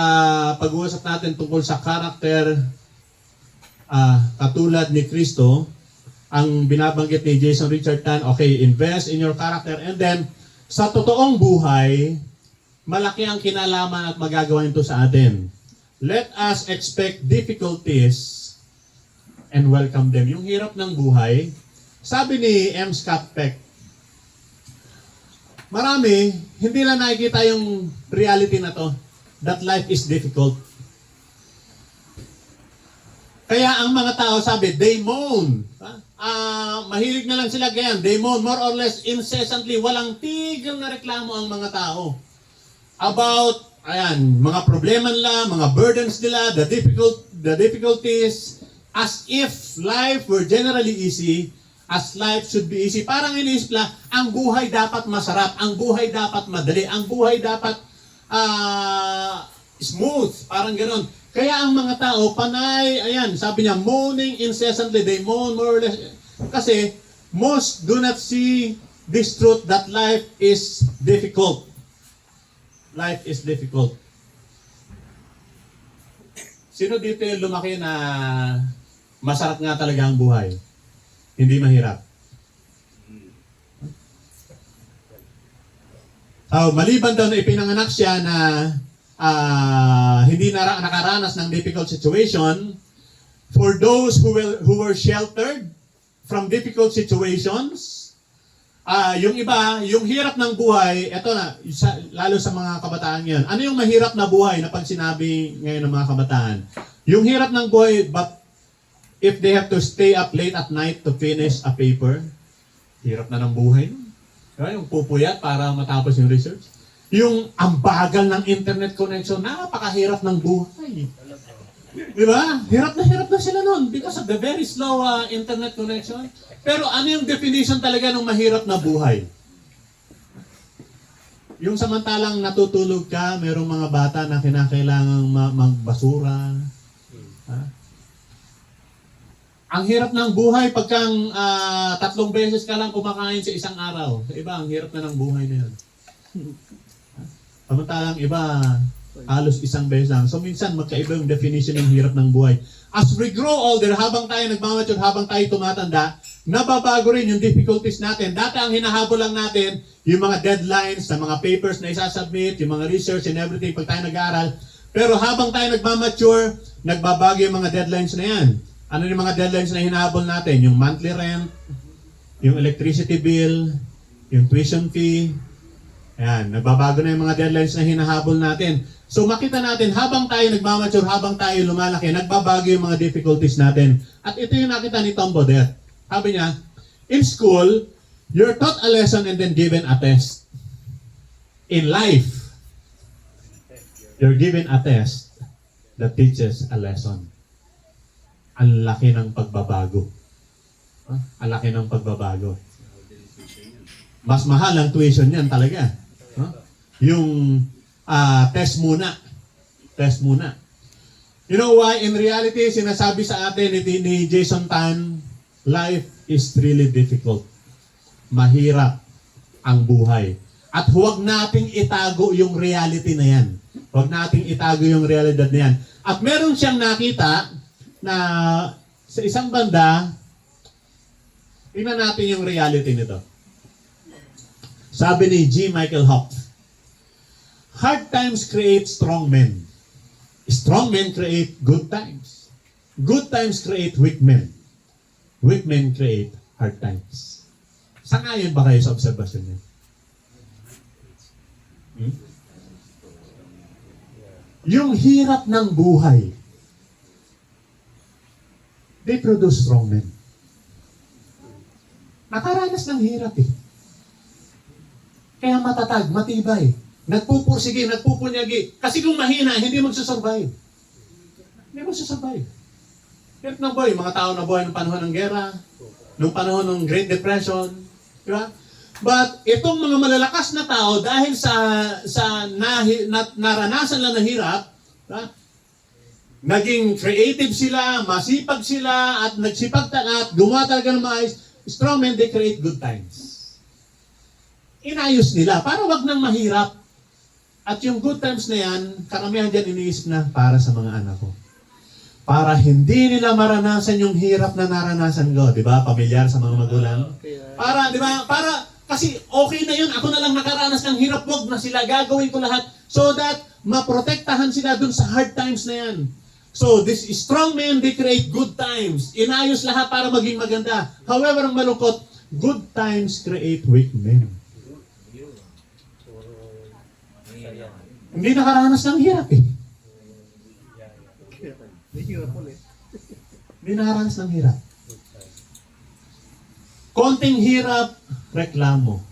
pag-uusap natin tungkol sa character, katulad ni Kristo, ang binabanggit ni Jason Richard Tan, okay, invest in your character, and then sa totoong buhay, malaki ang kinalaman at magagawa nito sa atin. Let us expect difficulties and welcome them. Yung hirap ng buhay, sabi ni M. Scott Peck, marami, hindi lang nakikita yung reality na to, that life is difficult. Kaya ang mga tao sabi, they moan. Mahilig na lang sila ganyan. They moan more or less incessantly. Walang tigil na reklamo ang mga tao about mga problema nila, mga burdens nila, the difficulties, as if life were generally easy, as life should be easy. Parang iniisip lang, ang buhay dapat masarap, ang buhay dapat madali, ang buhay dapat smooth, parang gano'n. Kaya ang mga tao, panay, sabi niya, moaning incessantly, they moan more or less, kasi most do not see this truth that life is difficult. Life is difficult. Sino dito yung lumaki na masarap nga talaga ang buhay? Hindi mahirap. Maliban daw na ipinanganak siya na hindi nakaranas ng difficult situation, for those who were sheltered from difficult situations, yung iba, yung hirap ng buhay, eto na, lalo sa mga kabataan ngayon. Ano yung mahirap na buhay na pag sinabi ngayon ng mga kabataan? Yung hirap ng buhay, but if they have to stay up late at night to finish a paper, hirap na ng buhay. Yung pupuyat para matapos yung research. Yung ang bagal ng internet connection, napakahirap ng buhay. Di ba? Hirap na sila noon because of the very slow internet connection. Pero ano yung definition talaga ng mahirap na buhay? Yung samantalang natutulog ka, merong mga bata na kinakailangang magbasura. Ha? Ang hirap ng buhay pagkang 3 beses ka lang kumakain sa isang araw. Sa iba, ang hirap na ng buhay na yun. Samantalang iba, halos 1 beses lang. So minsan, magkaiba yung definition ng hirap ng buhay. As we grow older, habang tayo nagmamature, habang tayo tumatanda, nababago rin yung difficulties natin. Dati ang hinahabol lang natin, yung mga deadlines, sa mga papers na isasubmit, yung mga research and everything pag tayo nag-aaral. Pero habang tayo nagmamature, nagbabago yung mga deadlines na yan. Ano yung mga deadlines na hinahabol natin? Yung monthly rent, yung electricity bill, yung tuition fee. Ayan, nagbabago na yung mga deadlines na hinahabol natin. So makita natin, habang tayo nagmamature, habang tayo lumalaki, nagbabago yung mga difficulties natin. At ito yung nakita ni Tom Baudet. Sabi niya, in school, you're taught a lesson and then given a test. In life, you're given a test that teaches a lesson. Ang laki ng pagbabago. Ang laki ng pagbabago. Mas mahal ang tuition yan talaga. Yung test muna. Test muna. You know why? In reality, sinasabi sa atin ni Jason Tan, life is really difficult. Mahirap ang buhay. At huwag nating itago yung reality na yan. Huwag nating itago yung realidad na yan. At meron siyang nakita na sa isang banda, tingnan natin yung reality nito. Sabi ni G. Michael Hopf, hard times create strong men. Strong men create good times. Good times create weak men. Weak men create hard times. Sangayon ba kayo sa obserbasyon niya? Yung hirap ng buhay, they produce strong men. Nakaranas ng hirap eh. Kaya matatag, matibay. Nagpupursige, nagpupunyagi. Kasi kung mahina, hindi magsusurvive. Hindi magsusurvive. Hirap ng buhay. Mga tao na buhay ng panahon ng gera, nung panahon ng Great Depression. Di ba? But itong mga malalakas na tao, dahil sa naranasan lang na hirap, diba? Naging creative sila, masipag sila, at nagsipag at gumawa talaga ng maayos. Strong men, they create good times. Inayos nila, para wag nang mahirap. At yung good times na yan, karamihan dyan iniisip na para sa mga anak ko. Para hindi nila maranasan yung hirap na naranasan ko. Di ba? Pamilyar sa mga magulang. Para, di ba? Para, kasi okay na yun. Ako na lang nakaranas ng hirap. Wag na sila. Gagawin ko lahat. So that, maprotektahan sila dun sa hard times na yan. So, this strong men, they create good times. Inayos lahat para maging maganda. However, ang malungkot, good times create weak men. Hindi nakaranas ng hirap eh. Hindi nakaranas ng hirap. Konting hirap, reklamo.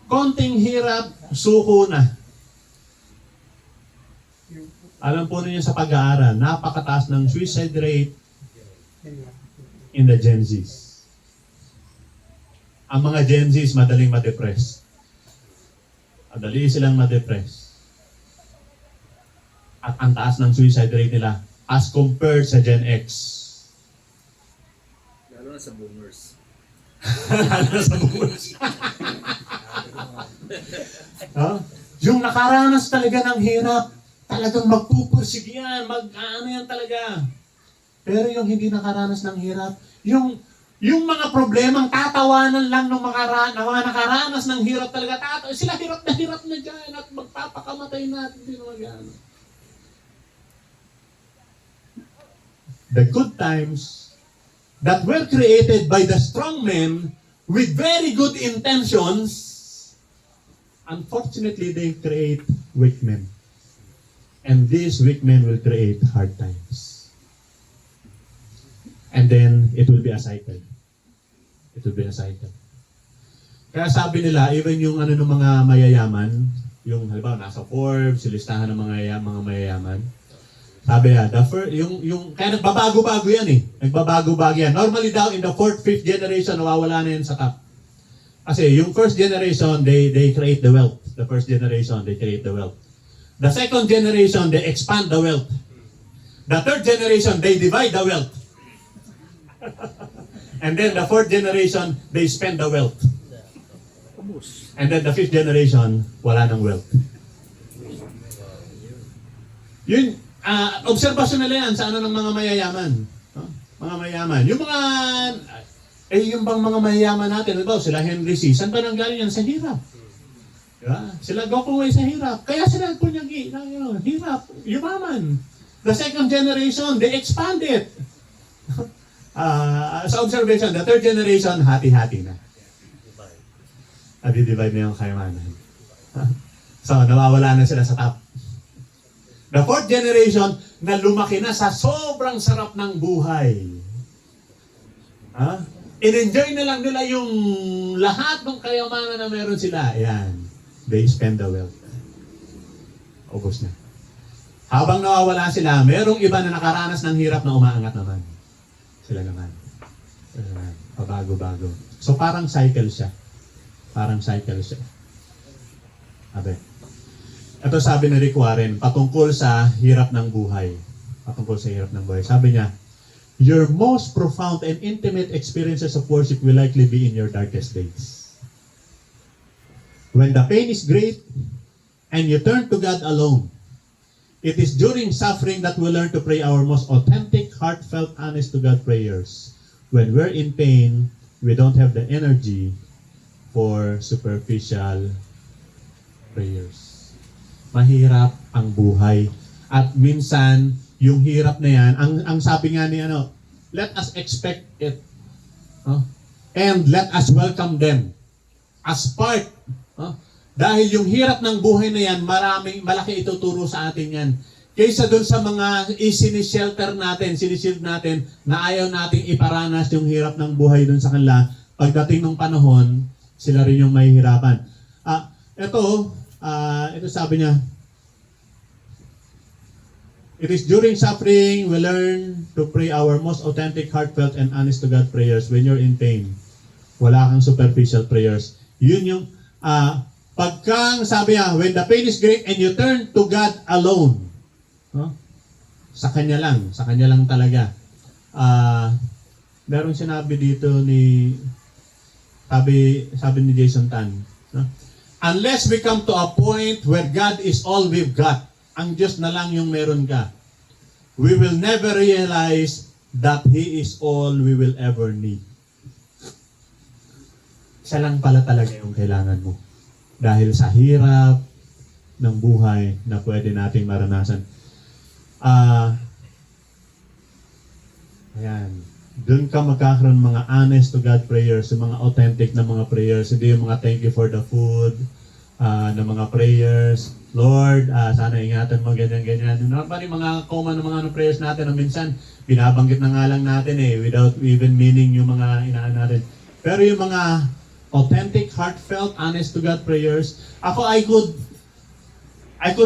Konting hirap, suko na. Alam po ninyo sa pag-aaral, napakataas ng suicide rate in the Gen Zs. Ang mga Gen Zs madaling ma-depress. Madali silang ma-depress. At ang taas ng suicide rate nila as compared sa Gen X. Lalo na sa boomers. Lalo na sa boomers. Yung nakaranas talaga ng hirap, talagang magpupursige yan, ano yan talaga. Pero yung hindi nakaranas ng hirap, yung mga problemang tatawanan lang ng mga nakaranas ng hirap talaga, sila hirap na dyan at magpapakamatay natin din mag-ano. The good times that were created by the strong men with very good intentions, unfortunately they create weak men. And these weak men will create hard times. And then, it will be a cycle. It will be a cycle. Kaya sabi nila, even yung ng mga mayayaman, yung halimbawa nasa Forbes, listahan ng mga mayayaman, sabi niya, kaya nagbabago-bago yan eh. Nagbabago-bago yan. Normally daw, in the 4th, 5th generation, nawawala na yan sa top. Kasi yung first generation, they create the wealth. The first generation, they create the wealth. The second generation, they expand the wealth. The third generation, they divide the wealth. And then the fourth generation, they spend the wealth. And then the fifth generation, wala ng wealth. Yun, obserbasyon nila yan sa ano ng mga mayayaman. Mga mayayaman. Yung mga, yung bang mga mayayaman natin, diba, sila Henry C. Saan ba nanggaling yan? Sa hirap. Diba? Sila Gokongwei sa hirap. Kaya sila Punyagi, hirap, yumaman. The second generation, they expand it. Sa observation, the third generation, hati-hati na. Adi-divide na yung kayamanan. So, nawawala na sila sa top. The fourth generation, na lumaki na sa sobrang sarap ng buhay. In-enjoy na lang nila yung lahat ng kayamanan na meron sila. Ayan. They spend the wealth. Ubos na. Habang nawawala sila, merong iba na nakaranas ng hirap na umaangat naman. Sila naman. Pabago-bago. So parang cycle siya. Parang cycle siya. Abe. Ito sabi ni Rick Warren, patungkol sa hirap ng buhay. Patungkol sa hirap ng buhay. Sabi niya, your most profound and intimate experiences of worship will likely be in your darkest days. When the pain is great and you turn to God alone, it is during suffering that we learn to pray our most authentic, heartfelt, honest to God prayers. When we're in pain, we don't have the energy for superficial prayers. Mahirap ang buhay. At minsan, yung hirap na yan, ang sabi nga ni let us expect it. And let us welcome them as part. Dahil yung hirap ng buhay na yan, malaki ituturo sa atin yan. Kaysa dun sa mga sinishelter natin, sinishield natin, na ayaw nating iparanas yung hirap ng buhay dun sa kanila, pagdating ng panahon, sila rin yung mahihirapan. Ito sabi niya, it is during suffering we learn to pray our most authentic, heartfelt, and honest to God prayers. When you're in pain, wala kang superficial prayers. Yun yung, pagkang sabi niya, when the pain is great and you turn to God alone, sa Kanya lang talaga. Meron sinabi dito sabi ni Jason Tan, unless we come to a point where God is all we've got, ang Diyos na lang yung meron ka, we will never realize that He is all we will ever need. Siya lang pala talaga yung kailangan mo. Dahil sa hirap ng buhay na pwede nating maranasan. Ayan. Doon ka magkakaroon mga honest to God prayers, yung mga authentic na mga prayers, hindi yung mga thank you for the food, na mga prayers. Lord, sana ingatan mo ganyan-ganyan. Normally, mga common ng mga prayers natin na minsan, binabanggit na nga lang natin without even meaning yung mga inaan natin. Pero yung mga authentic, heartfelt, honest to God prayers. I could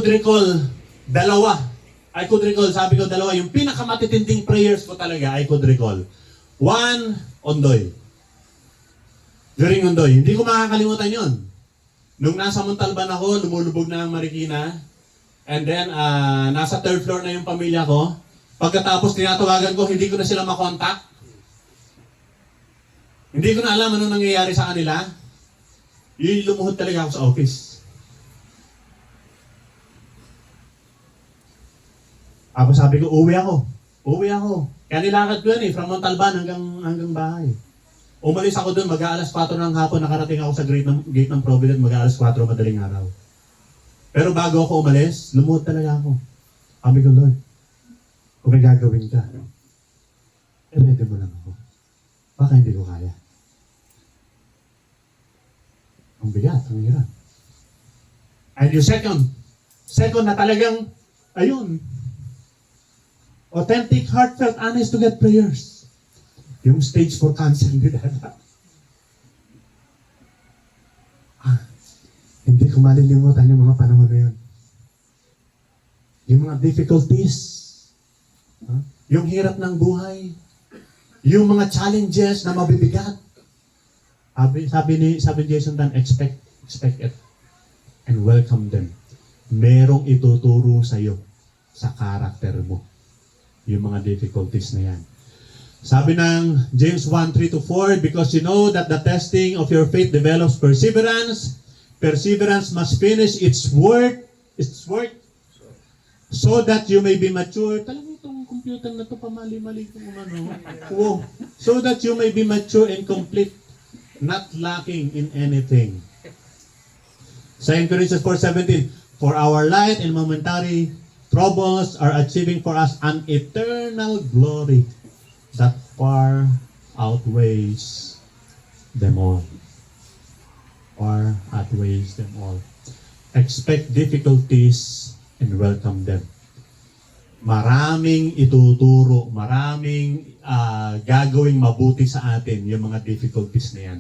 recall dalawa. Sabi ko dalawa, yung pinakamatitinding prayers ko talaga, I could recall. One, Ondoy. During Ondoy, hindi ko makakalimutan yun. Nung nasa Montalban ako, lumulubog na ang Marikina. And then, nasa third floor na yung pamilya ko. Pagkatapos, tinatawagan ko, hindi ko na sila makontak. Hindi ko na alam ano nangyayari sa kanila. Yun, lumuhod talaga ako sa office. Ako sabi ko, uwi ako. Kaya nilakad ko yan from Montalban hanggang bahay. Umalis ako doon, mag-aalas 4 ng hapon, nakarating ako sa gate ng Provident, mag-aalas 4 madaling araw. Pero bago ako umalis, lumuhod talaga ako. Sabi ko, Lord, kung may gagawin ka, ready mo lang ako. Baka hindi ko kaya. Ang bigat, ang hirap. And yung second na talagang, ayun, authentic, heartfelt, honest to God prayers. Yung stage 4 cancer nila. Hindi ko malilimutan yung mga panahon na yun. Yung mga difficulties, yung hirap ng buhay, yung mga challenges na mabibigat. Sabi ni Jason Tan, expect it. and welcome them. Merong ituturo sa'yo sa karakter mo. Yung mga difficulties na yan. Sabi ng James 1:3-4, because you know that the testing of your faith develops perseverance. Perseverance must finish its work, so that you may be mature. Talagang itong computer na to pamali-mali kung ano. Wow. So that you may be mature and complete, not lacking in anything. 2 Corinthians 4:17, for our light and momentary troubles are achieving for us an eternal glory that far outweighs them all. Far outweighs them all. Expect difficulties and welcome them. Maraming ituturo, maraming gagawing mabuti sa atin yung mga difficulties na yan.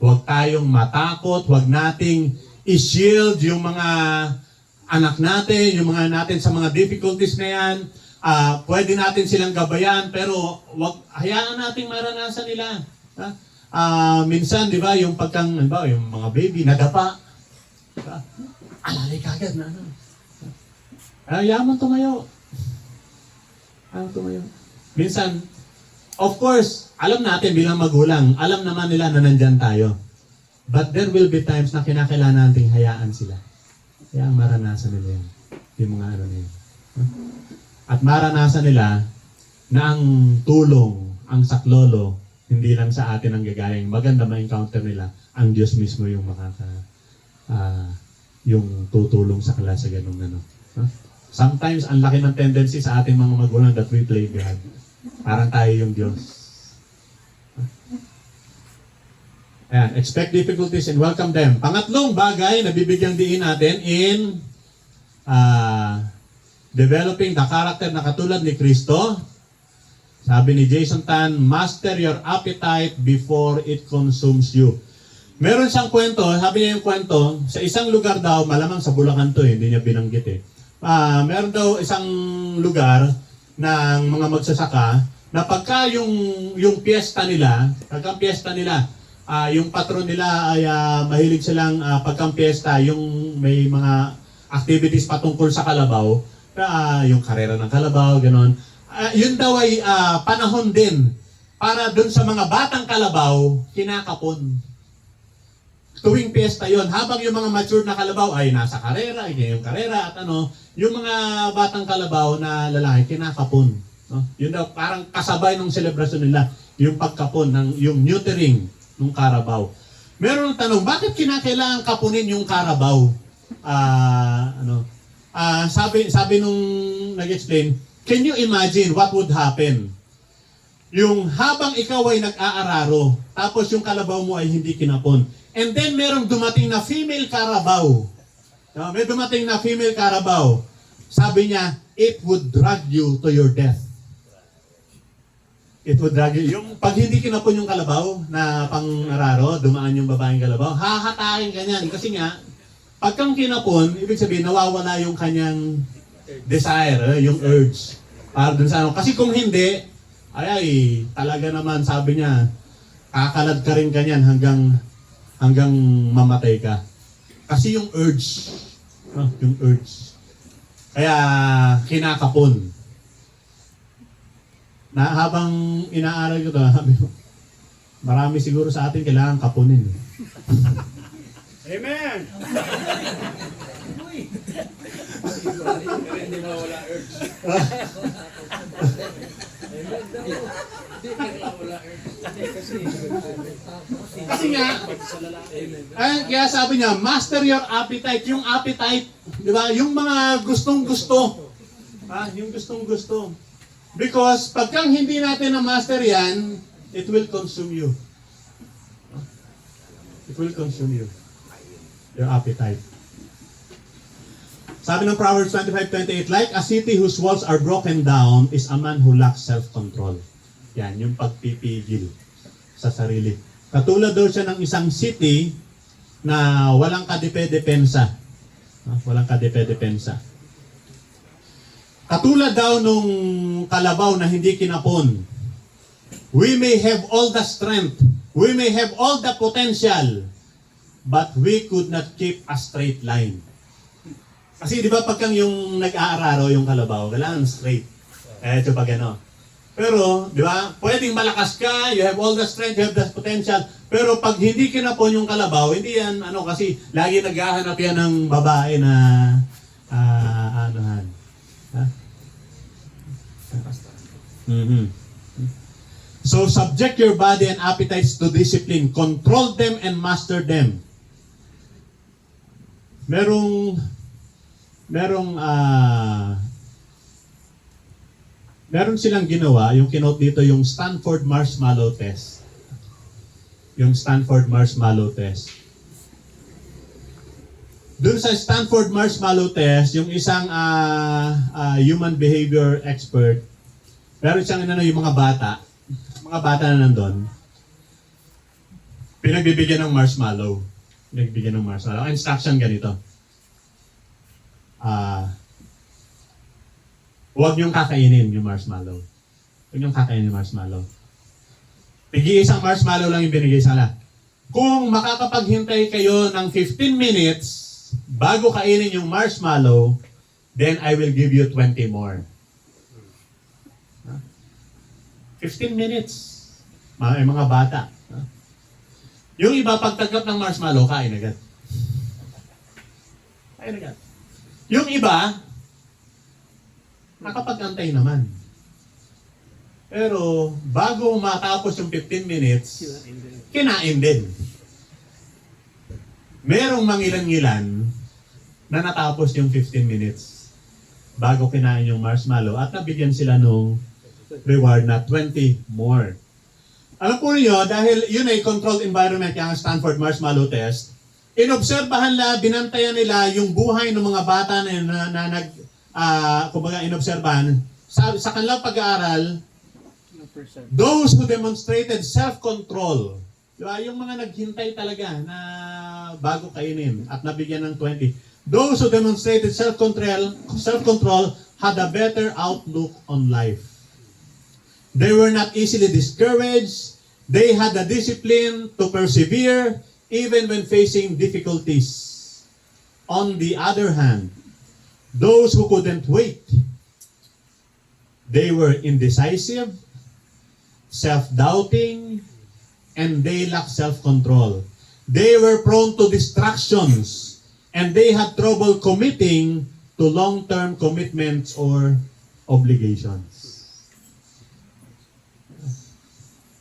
Huwag tayong matakot, huwag nating i-shield yung mga anak natin, yung mga natin sa mga difficulties na yan. Pwede natin silang gabayan, pero wag hayaan nating maranasan nila. Minsan, di ba, yung yung mga baby, nadapa. Diba? Alalay kagad na. Yaman tumayo. Minsan, of course, alam natin bilang magulang, alam naman nila na nandyan tayo. But there will be times na kinakailangan nating hayaan sila. Kaya maranasan nila yan. Yung mga ano na yun. At maranasan nila na ang tulong, ang saklolo, hindi lang sa atin ang gagayang. Maganda ma-encounter nila, ang Diyos mismo yung yung tutulong sa kanila sa ganung ano. Sometimes, ang laki ng tendency sa ating mga magulang that we play God. Parang tayo yung Diyos. Ayan, expect difficulties and welcome them. Pangatlong bagay na bibigyang diin natin in developing the character na katulad ni Kristo. Sabi ni Jason Tan, master your appetite before it consumes you. Meron siyang kwento, sabi niya yung kwento, sa isang lugar daw, malamang sa Bulacan to hindi niya binanggit meron daw isang lugar ng mga magsasaka na pagka yung piyesta nila, yung patron nila ay mahilig silang pagkang piyesta, yung may mga activities patungkol sa kalabaw, yung karera ng kalabaw, gano'n. Yun daw ay panahon din para dun sa mga batang kalabaw, kinakapon. Tuwing piyesta yon, habang yung mga mature na kalabaw ay nasa karera, yung karera at yung mga batang kalabaw na lalaki, kinakapon. No? Yun daw, parang kasabay ng selebrasyon nila, yung pagkapon, yung neutering ng karabaw. Meron ng tanong, bakit kinakailangan kapunin yung karabaw? Sabi nung nag-explain, can you imagine what would happen? Yung habang ikaw ay nag-aararo, tapos yung kalabaw mo ay hindi kinapon. And then merong dumating na female karabaw. May dumating na female karabaw. Sabi niya, it would drag you to your death. It would drag you. Yung pag hindi kinapon yung kalabaw na pang-araro, dumaan yung babaeng kalabaw, hahatakin ka niyan. Kasi nga, pagkang kinapon, ibig sabihin, nawawala yung kanyang desire, yung urge. Para dun sa Kasi kung hindi, talaga naman, sabi niya, kakalad ka rin kanyan hanggang mamatay ka. Kasi yung urge, yung urge. Kaya kinakapon. Na habang inaaral ko ito, sabi ko, marami siguro sa atin kailangan kapunin. Amen! Hindi mawala urge. Kasi nga, kaya sabi niya, master your appetite. Yung appetite, di ba? Yung mga gustong-gusto. Yung gustong-gusto. Because pagkang hindi natin na-master yan, it will consume you. It will consume you. Your appetite. Sabi ng Proverbs 25:28, like a city whose walls are broken down is a man who lacks self-control. Yan, yung pagpipigil sa sarili. Katulad daw siya ng isang city na walang kadepensa. Walang kadepensa. Katulad daw nung kalabaw na hindi kinapon. We may have all the strength, we may have all the potential, but we could not keep a straight line. Kasi di ba pagkang yung nag-aararo yung kalabaw, kailangan straight. Ito pag ano. Pero, di ba, pwedeng malakas ka, you have all the strength, you have the potential, pero pag hindi kinapon yung kalabaw, hindi yan, ano, kasi lagi naghahanap yan ng babae na, anuhan. Ha? Mm-hmm. So, subject your body and appetites to discipline. Control them and master them. Merong meron silang ginawa, yung kinote dito, yung Stanford Marshmallow Test. Yung Stanford Marshmallow Test. Doon sa Stanford Marshmallow Test, yung isang human behavior expert, meron siyang yung mga bata na nandun, pinagbibigyan ng marshmallow. Pinagbibigyan ng marshmallow. Ang instruction ganito. Huwag niyong kakainin yung marshmallow. Huwag niyong kakainin yung marshmallow. Isang marshmallow lang yung binigay sa lahat. Kung makakapaghintay kayo ng 15 minutes bago kainin yung marshmallow, then I will give you 20 more. 15 minutes. Mga bata. Yung iba, pagtanggap ng marshmallow, kain agad. Kain agad. Yung iba, nakapag-antay naman. Pero, bago matapos yung 15 minutes, kinain din. Merong mangilan-ngilan na natapos yung 15 minutes bago kinain yung marshmallow at nabigyan sila nung reward na 20 more. Alam po niyo, dahil yun ay controlled environment, yung Stanford Marshmallow Test, inobserbahan nila, binantayan nila yung buhay ng mga bata na kumbaga inobserbahan. Sa kanilang pag-aaral, those who demonstrated self-control, diba? Yung mga naghintay talaga na bago kainin at nabigyan ng 20. Those who demonstrated self-control had a better outlook on life. They were not easily discouraged. They had the discipline to persevere even when facing difficulties. On the other hand, those who couldn't wait, they were indecisive, self-doubting, and they lacked self-control. They were prone to distractions, and they had trouble committing to long-term commitments or obligations.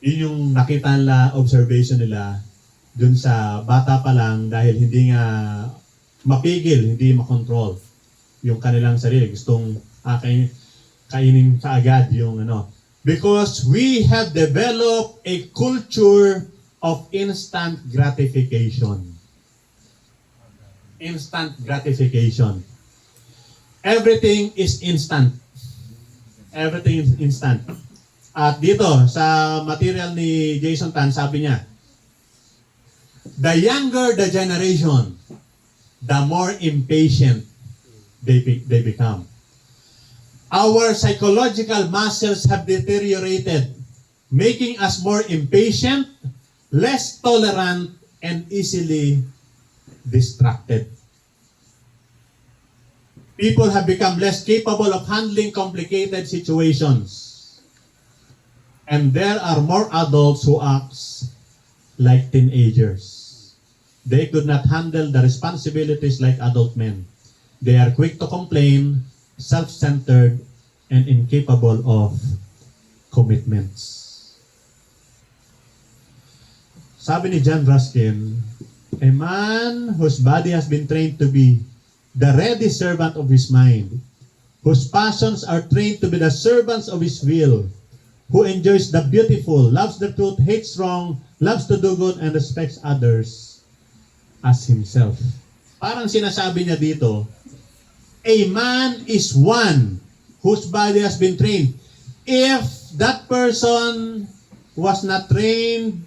Yun yung nakita nila, observation nila, dun sa bata pa lang dahil hindi nga mapigil, hindi makontrol yung kanilang sarili. Gustong kainin kaagad yung ano. Because we have developed a culture of instant gratification. Instant gratification. Everything is instant. Everything is instant. At dito, sa material ni Jason Tan, sabi niya, the younger the generation, the more impatient they become. Our psychological muscles have deteriorated, making us more impatient, less tolerant, and easily distracted. People have become less capable of handling complicated situations. And there are more adults who act like teenagers. They could not handle the responsibilities like adult men. They are quick to complain, self-centered, and incapable of commitments. Sabi ni John Ruskin, a man whose body has been trained to be the ready servant of his mind, whose passions are trained to be the servants of his will, who enjoys the beautiful, loves the truth, hates wrong, loves to do good, and respects others as himself. Parang sinasabi niya dito, a man is one whose body has been trained. If that person was not trained,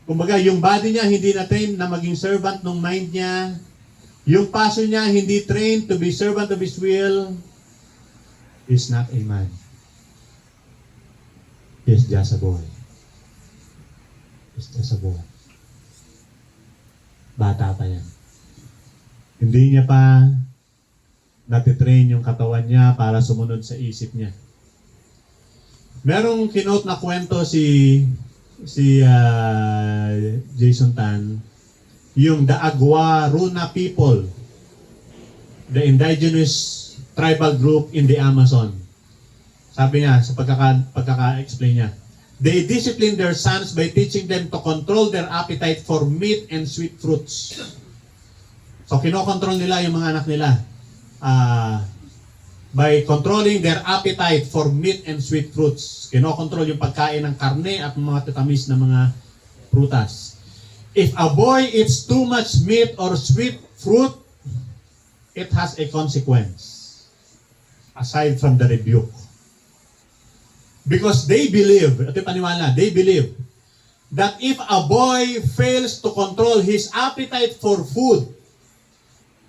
kumbaga yung body niya hindi na trained na maging servant ng mind niya, yung passion niya hindi trained to be servant of his will, is not a man. He's just a boy. He's just a boy. Bata pa yan. Hindi niya pa natitrain yung katawan niya para sumunod sa isip niya. Merong kinote na kwento si Jason Tan, yung the Aguaruna people, the indigenous tribal group in the Amazon. Sabi niya, sa pagkaka-explain niya, they discipline their sons by teaching them to control their appetite for meat and sweet fruits. So, kinokontrol nila yung mga anak nila by controlling their appetite for meat and sweet fruits. Kinokontrol yung pagkain ng karne at mga tatamis na mga prutas. If a boy eats too much meat or sweet fruit, it has a consequence aside from the rebuke. Because they believe, ito yung paniwala, they believe that if a boy fails to control his appetite for food,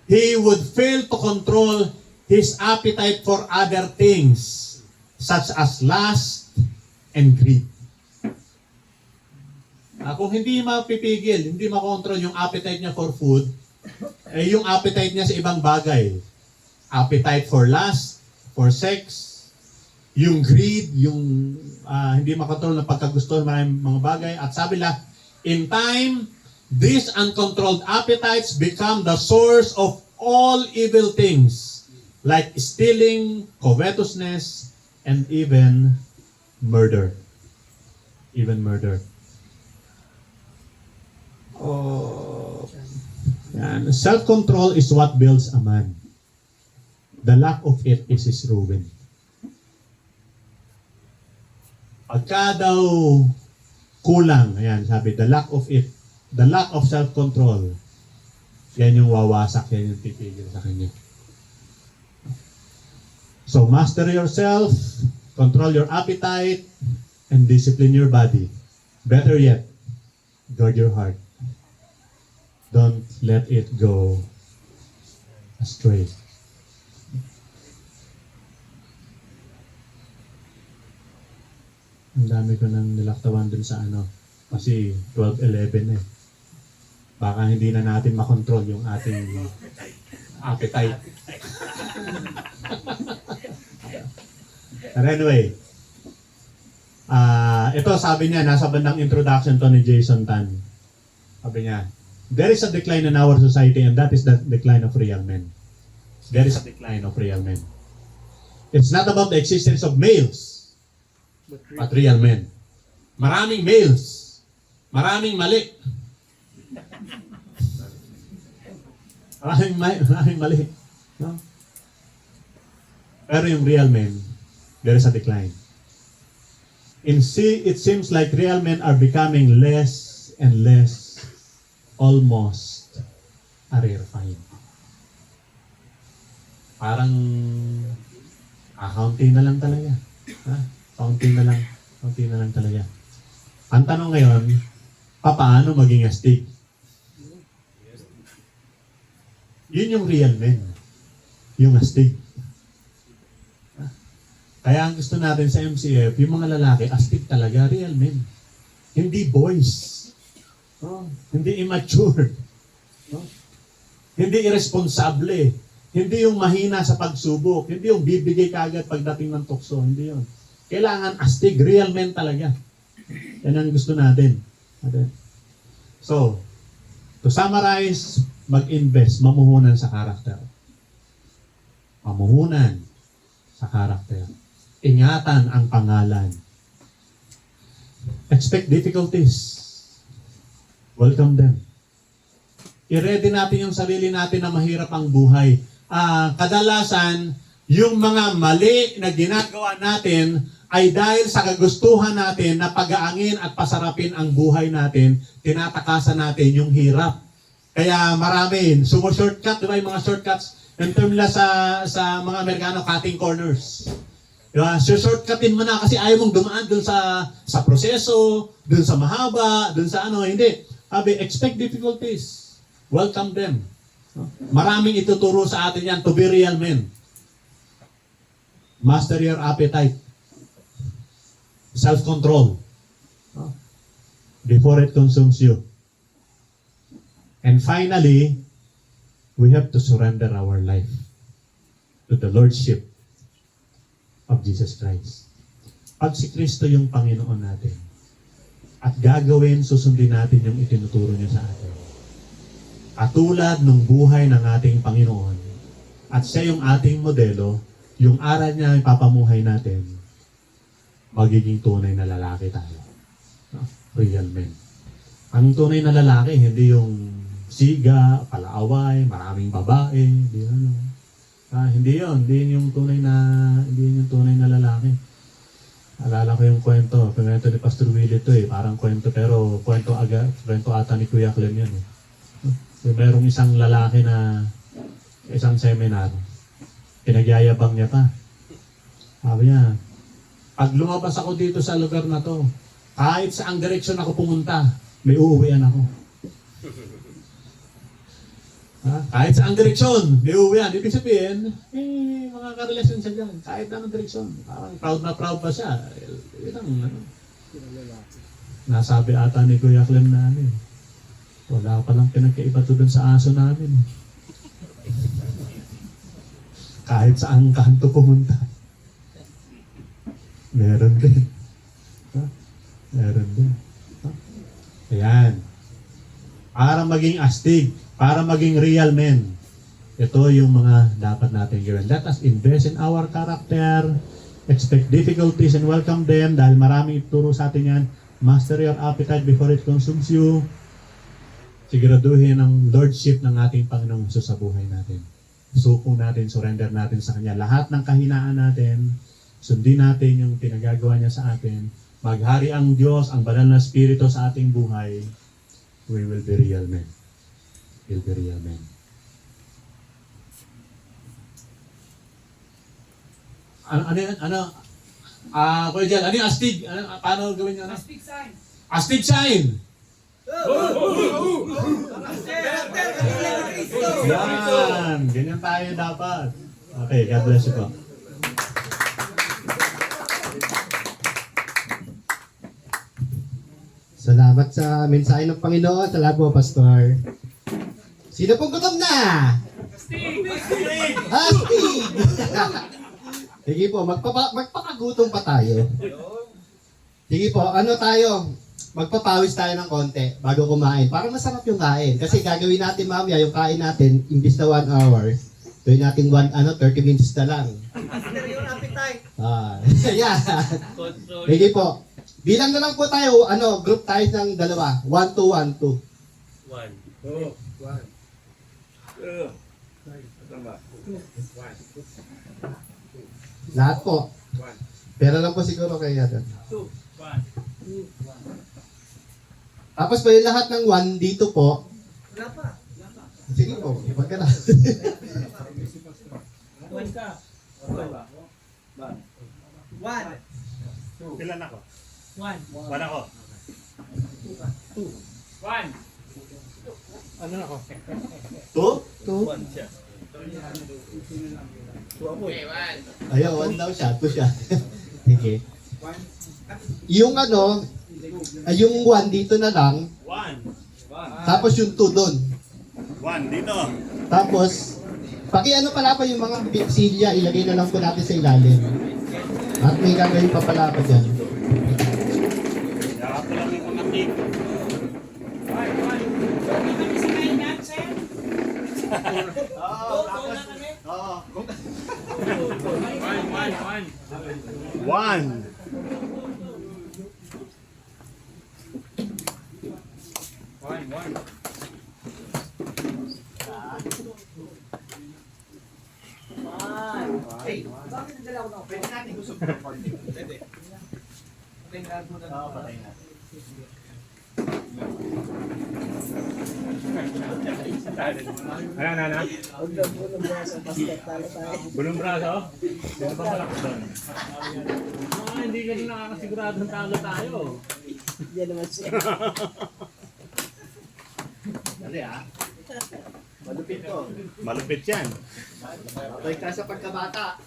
he would fail to control his appetite for other things, such as lust and greed. Kung hindi mapipigil, hindi makontrol yung appetite niya for food, yung appetite niya sa ibang bagay. Appetite for lust, for sex, yung greed, yung hindi makontrol na pagkagusto ng maraming mga bagay. At sabi lang, in time, these uncontrolled appetites become the source of all evil things, like stealing, covetousness, and even murder. Even murder. Yan. Self-control is what builds a man. The lack of it is his ruin. Pagka daw kulang, ayan, sabi, the lack of it, the lack of self-control, yan yung wawasak, yan yung titigil sa kanya. So, master yourself, control your appetite, and discipline your body. Better yet, guard your heart. Don't let it go astray. Ang dami ko nang nilaktawan dun sa kasi 12:11 eh. Baka hindi na natin makontrol yung ating appetite. But anyway, ito sabi niya, nasa bandang introduction to ni Jason Tan. Sabi niya, there is a decline in our society and that is the decline of real men. There is a decline of real men. It's not about the existence of males, but real men. Maraming males. Maraming mali. Maraming mali. No? Pero yung real men, there is a decline. It seems like real men are becoming less and less, almost a rarefied. Parang kaunti na lang talaga. Kaunti na lang talaga. Ang tanong ngayon, paano maging astig? Yun yung real men. Yung astig. Kaya ang gusto natin sa MCF, yung mga lalaki, astig talaga, real men. Hindi boys. Hindi immature. Hindi irresponsable. Hindi yung mahina sa pagsubok. Hindi yung bibigay kagad pagdating ng tukso. Hindi yun. Kailangan astig, real men talaga. Yan ang gusto natin. So, to summarize, mag-invest, mamuhunan sa karakter. Mamuhunan sa karakter. Ingatan ang pangalan. Expect difficulties. Welcome them. I-ready natin yung sarili natin na mahirap ang buhay. Kadalasan, yung mga mali na ginagawa natin ay dahil sa kagustuhan natin na pag-aangin at pasarapin ang buhay natin, tinatakasan natin yung hirap. Kaya marami, shortcut, di ba yung mga shortcuts? In term nila sa mga Amerikano, cutting corners. Diba? So shortcutin mo na kasi ayaw mong dumaan dun sa proseso, dun sa mahaba, dun sa hindi. Sabi, expect difficulties. Welcome them. Maraming ituturo sa atin yan to be real men. Master your appetite. Self-control. Before it consumes you. And finally, we have to surrender our life. to the Lordship of Jesus Christ. Pag si Kristo yung Panginoon natin, at gagawin, susundin natin yung itinuturo niya sa atin. Katulad ng buhay ng ating Panginoon, at siya yung ating modelo, yung aral niya ipapamuhay natin, magiging tunay na lalaki tayo. No? Real men. Ang tunay na lalaki, hindi yung siga, palaaway, maraming babae, hindi ano. Hindi yun. Hindi yun yung tunay na lalaki. Alala ko yung kwento ni Pastor Willie to parang kwento pero kwento ata ni Kuya Clem yan So, merong isang lalaki na isang seminar. Pinagyayabang niya pa. Sabi niya, pag lumabas ako dito sa lugar na to, kahit saang direksyon ako pumunta, may uuwian ako. Kahit saang direksyon, may uuwian. Ibig sabihin, mga karelasyon siya dyan. Kahit anong direksyon. Proud na proud pa siya. Yun ang, nasabi ata ni Kuya Clem na wala palang pinagkaiba to dun sa aso namin. Kahit saang kanto pumunta. Meron din. Meron din. Ayan. Para maging astig, para maging real men, ito yung mga dapat natin gawin. Let us invest in our character, expect difficulties and welcome them dahil maraming ituro sa atin yan. Master your appetite before it consumes you. Siguraduhin ang lordship ng ating Panginoong Jesus sa buhay natin. Suko natin, surrender natin sa Kanya. Lahat ng kahinaan natin, sundin natin yung pinagagawa niya sa atin. Maghari ang Diyos, ang banal na Espiritu sa ating buhay. We will be real men. We'll be real men. Kuya Jel, ano yung astig? Paano gawin niyo? Astig sign. Astig sign! Yan! Ganyan tayo dapat. Okay, God bless you po. Salamat sa mensahe ng Panginoon. Salamat po, Pastor. Sino pong gutom na? Astig! Astig! Sige po, magpakagutom pa tayo. Sige po, ano tayo? Magpapawis tayo ng konti bago kumain. Para masarap yung kain. Kasi gagawin natin mamaya, yung kain natin, imbis na 1 hour, gawin natin 30 minutes na lang. Master yung appetite. Yeah. Sige po. Bilang na lang po tayo, group tayo ng dalawa. 1, 2, 1, 2. 1. Lahat po. Pero lang po siguro kaya doon. 2, 1. Tapos po yung lahat ng 1 dito po. Wala pa. Sige po, wag ka na. 1 ka. 1. Ilan ako? 1. Wala ako. 1. Ano ako? 2? 2? Ayaw, 1 daw siya. 2 siya. Sige. Yung yung 1 dito na lang. 1. Tapos yung 2 doon. 1 dito. Tapos, pala pa yung mga silya, ilagay na lang po natin sa ilalim. At may gagawin pa pala pa dyan. Yakap ko lang yung mga cake. 1. Hey, bakit nagdala ko na? Pwede natin gusog ng konti. Pwede. Okay, nagdala ko na. Patay na. Ano? Huwag na po ng braso. Basket talo tayo. Bulong braso? Sino ba malaki doon? Hindi ka rin nakakasiguradong talo tayo. Yan naman siya. Dali Malupit to. Malupit yan. Patay ka sa pagkabata.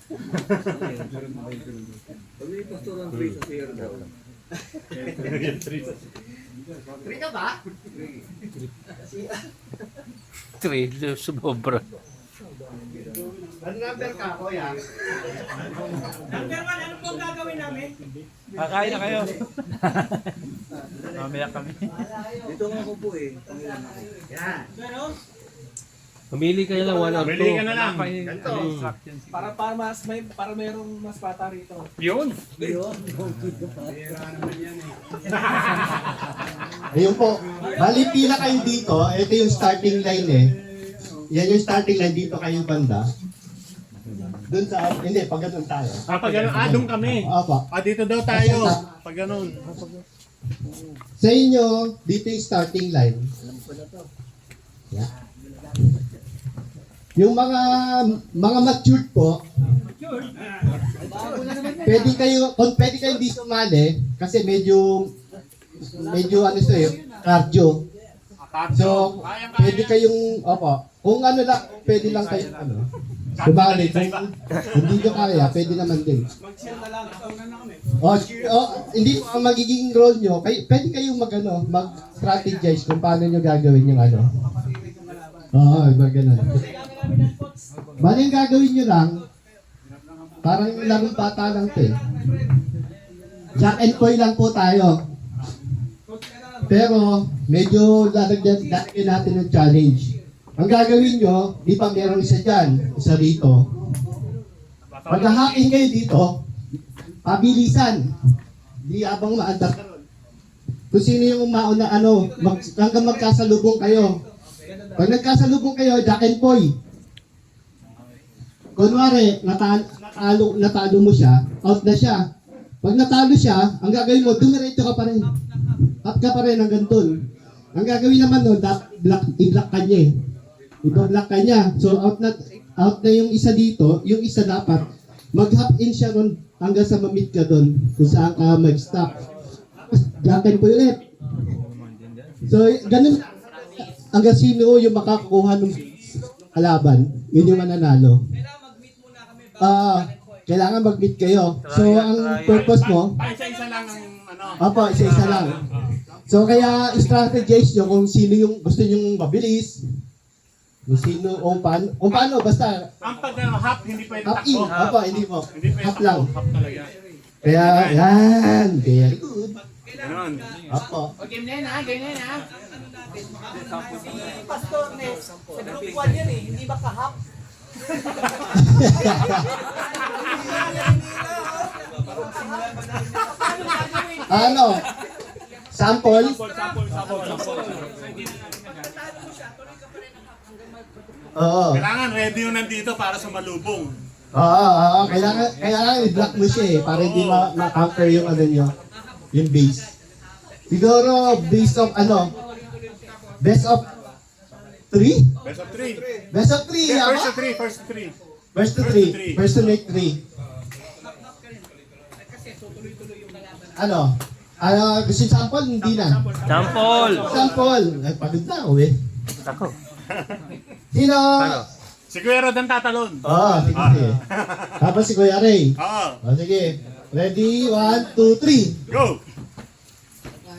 Pag may pastoran 3 sa fair daw. 3 ka ba? 3, sumobra. Number ka, kuya. Number 1, ano po ang gagawin namin? Kakain na kayo. Mamaya kami. Dito nga ako po eh. Yan. Pero, Pumili kayo lang 1 or 2. Pumili ka na lang. Ganito. Instructions. Para merong mas bata rito. Yun. Ayun po. Bali, pila kayo dito. Ito yung starting line eh. Yan yung starting line dito kayong banda. Doon sa, hindi, pag ganun tayo. Pag ganun, doon kami. Opo. Dito daw tayo. Pag ganun. Sa inyo, dito yung starting line. Yeah. Yung mga matured po, pwede kayo di sumali kasi medyo ano siya eh, cardio. So, pwede kayong, opo, kung ano lang, pwede lang kayo, ano, sumali. Kung hindi nyo kaya, pwede naman din. Mag-chill na lang. Sauna na kami. Hindi po ang magiging role nyo, pwede kayong mag-strategize kung paano nyo gagawin yung ano. Oo, ganun. Bali yung gagawin nyo lang, parang larong bata lang ito eh. Jack and Koy lang po tayo. Pero, medyo lalagyan natin ng challenge. Ang gagawin nyo, di pa merong isa dyan, isa rito. Pagka-hacking kayo dito, pabilisan. Di abang maandar ka ron. Kung sino yung mauna, hanggang magkasalubong kayo. Pag nagkasalubong kayo, Jack and Koy. Kunwari, natalo mo siya, out na siya. Pag natalo siya, ang gagawin mo, dumiretso ka pa rin. Up ka pa rin hanggang dun. Ang gagawin naman nun, i-block ka niya eh. I-block ka niya. So out na yung isa dito, yung isa dapat, mag-hop in siya ron hanggang sa ma-meet ka dun, kung saan ka mag-stop. Jack and Koy ulit. So, ganun, hanggang sino yung makakakuha ng kalaban, yun yung mananalo. Kailangan mag-meet kayo. So, ang purpose mo, Isa-isa lang ang ano. opo, isa-isa lang. So, kaya strategize nyo kung sino yung gusto nyong mabilis, kung sino, kung paano, basta, Ang pag-hop, hindi pwede hop in. takbo. Opo, hindi po. Hindi pwede Hop takbo. lang. Hop talaga. Kaya, yan, very good. Ganun. Opo. o game na yan ha, game na yan ha. Si Pastor Nes, sa group 1 yan eh, hindi ba kahap? Ano? Sample? Oo. Kailangan ready yung nandito para sa malubong. Oo. Kailangan i-block mo siya eh, para hindi ma-counter yung ano nyo, yung base. Siguro, base of best of 3? Best of 3. Best of 3, Yeah, ako? first to 3, first to 3. First to 3. First to make 3. Ano? Gusto yung sample? Hindi na. Sample. Sample. Ay, pagod na ako eh. Ako. Sino? Si Kuya Rod ang tatalon. Oo, sige. Tapos si Kuya Ray. Oo. O, sige. Ready? 1, 2, 3. Go!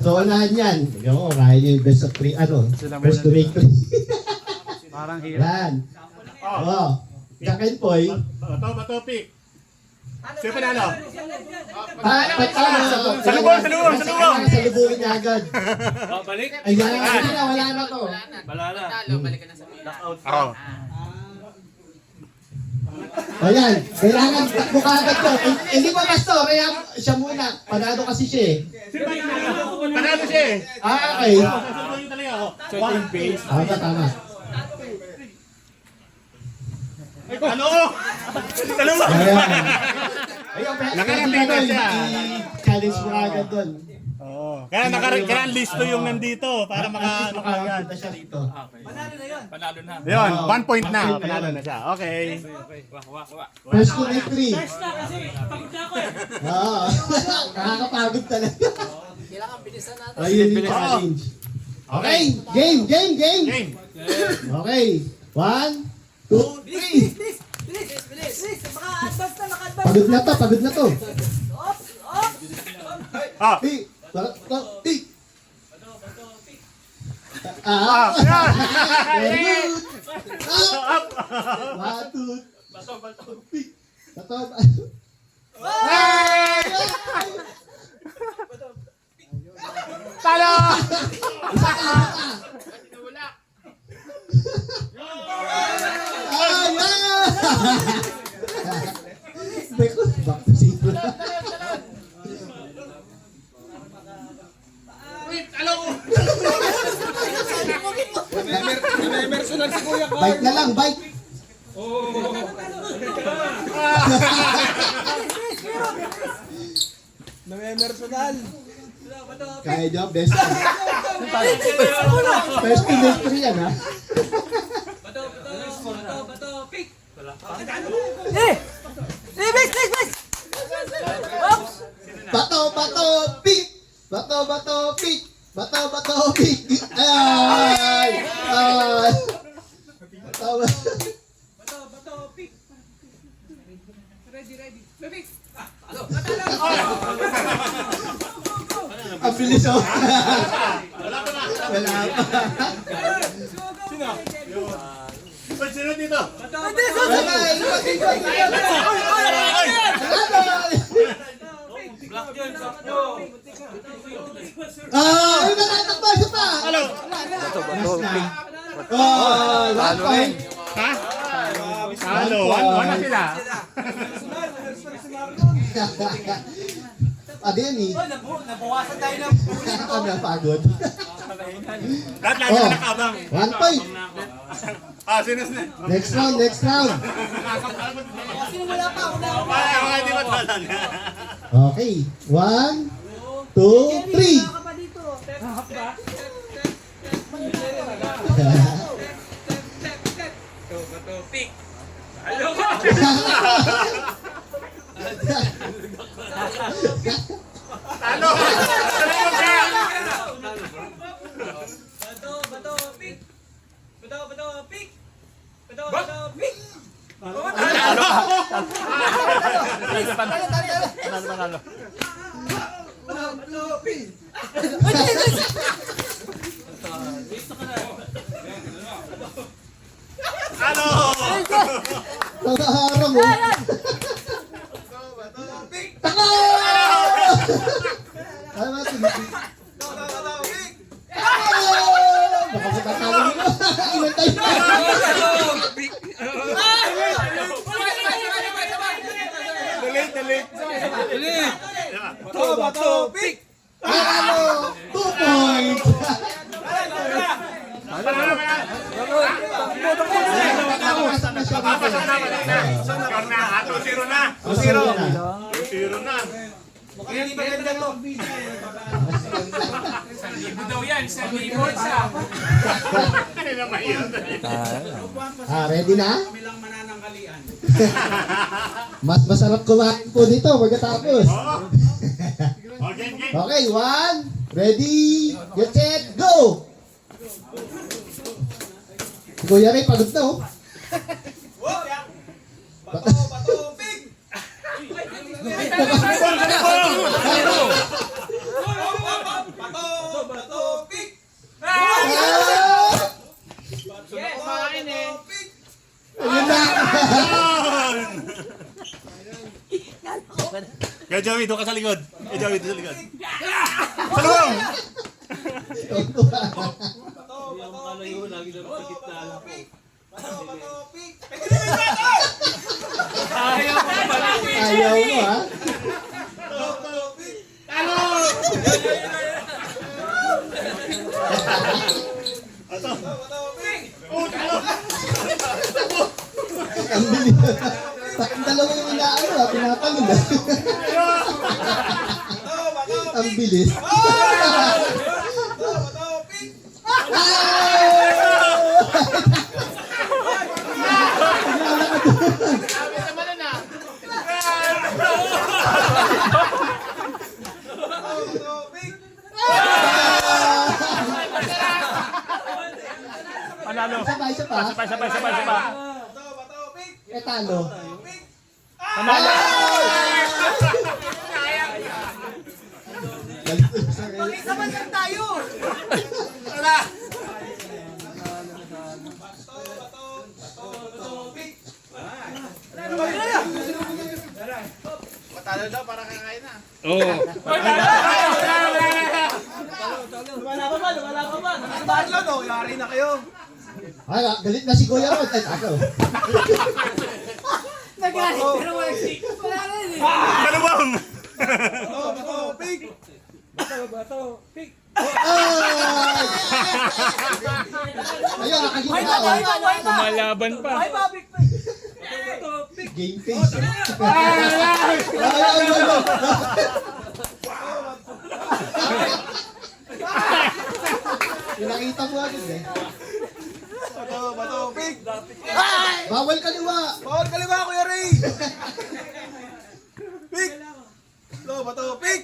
So, unahan yan. Tignan mo, kaya niyo yung best of 3. First to make 3. Parang hirap. Yan. Oo. Jack and Poy. Bato, pick. Sino panalo? Patalo. Sa lubong, sa lubong, sa lubong. Sa lubungin niya agad. Balik. Ayan, hindi na, wala na to. Wala na. Oo. Ayan, kailangan takbo ka agad to. Hindi pa basta, kaya siya muna. Panalo kasi siya eh. Sino ba yung panalo? Panalo siya eh. Okay. Sasaluhin yung talaga ako. One base. Tama. Ano? Dalawa! Ayun, Nakarating na siya. challenge mo agad doon. Oo. Kaya listo yung nandito para maka-ano ka agad. Makakita siya rito. Yun, 1 point na. Panalo na siya. Okay. First to make 3. First na kasi pagod na ako eh. Oo. Nakakapagod talaga. Kailangan bilisan natin. Ayun yung challenge. Okay, game. Game. Okay. 1, 2, 3. Bilis! Maka-advance na, maka-advance. Pagod na to. Ah. Tik. Tik. Ah. Yan. Very good. Up. Batut. Bato. Talo! Beko, back to zero. Namemerso lang si Kuya Carl. Bike na lang, bike. Namemersonal. Kaya niyo, best. First to victory yan, ha? Bato, pick! Bato, pick! Bato, pick! Ay! Ay! Bato, ang bilis, oh. Wala pa. Sino dito? Wala, ay, natatakbo, isa pa! Talo! Oh, 1 point. Ha? Talo, 1 na sila. Yan eh. Nabawasan tayo ng Ang napagod. Lahat lagi Oh. na nakabang. 1 point. Sino? Next round. Sino wala pa? Hindi ba talan? Okay. 1, 2, 3. Wala ka pa dito. Talo! Talo! Nakaharang mo. Tako! Ay, mga tiniti. Baka matatalo nyo. Inantay na. Ano? 2 points. Nakakawasan na siya dito. Karna, 2-0 na. 2-0 na. Hindi maganda to. Ano na mahirap? Ready na? Mas masarap kumain po dito pagkatapos. Okay, game. Okay, 1, ready, get set, go! Si Kuya Ray, pagod na, oh. Ayun na. Kaya Joey, doon ka sa likod. Kaya Joey, doon sa likod. Sa lubong! Ayaw mo, ha? Ang bilis. Ang dalawa yung inaano, ha? Pinatalon, ha? Ang bilis. Panalo. Sabay, isa pa. Sabay. Eh, talo. Panalo. Mag-isa man lang tayo. Oo. Lumala ka ba? Nakasabaan lang, no? Yari na kayo. Ay, galit na si Kuya Rod. Ay, ako. Nagalit pero wala rin eh. Ano bang? Bato, pig. Bato, pig. Ay! Ayun, nakagita Ay, ako. ay, ay, ay, Malaban pa. ay, babik pa. Bato, pig. Game face. Ay, ay, ay. Pinakita mo agad eh. Bato, pig. Bawal kaliwa. Bawal kaliwa, Kuya Ray. Pig. Bato, pig.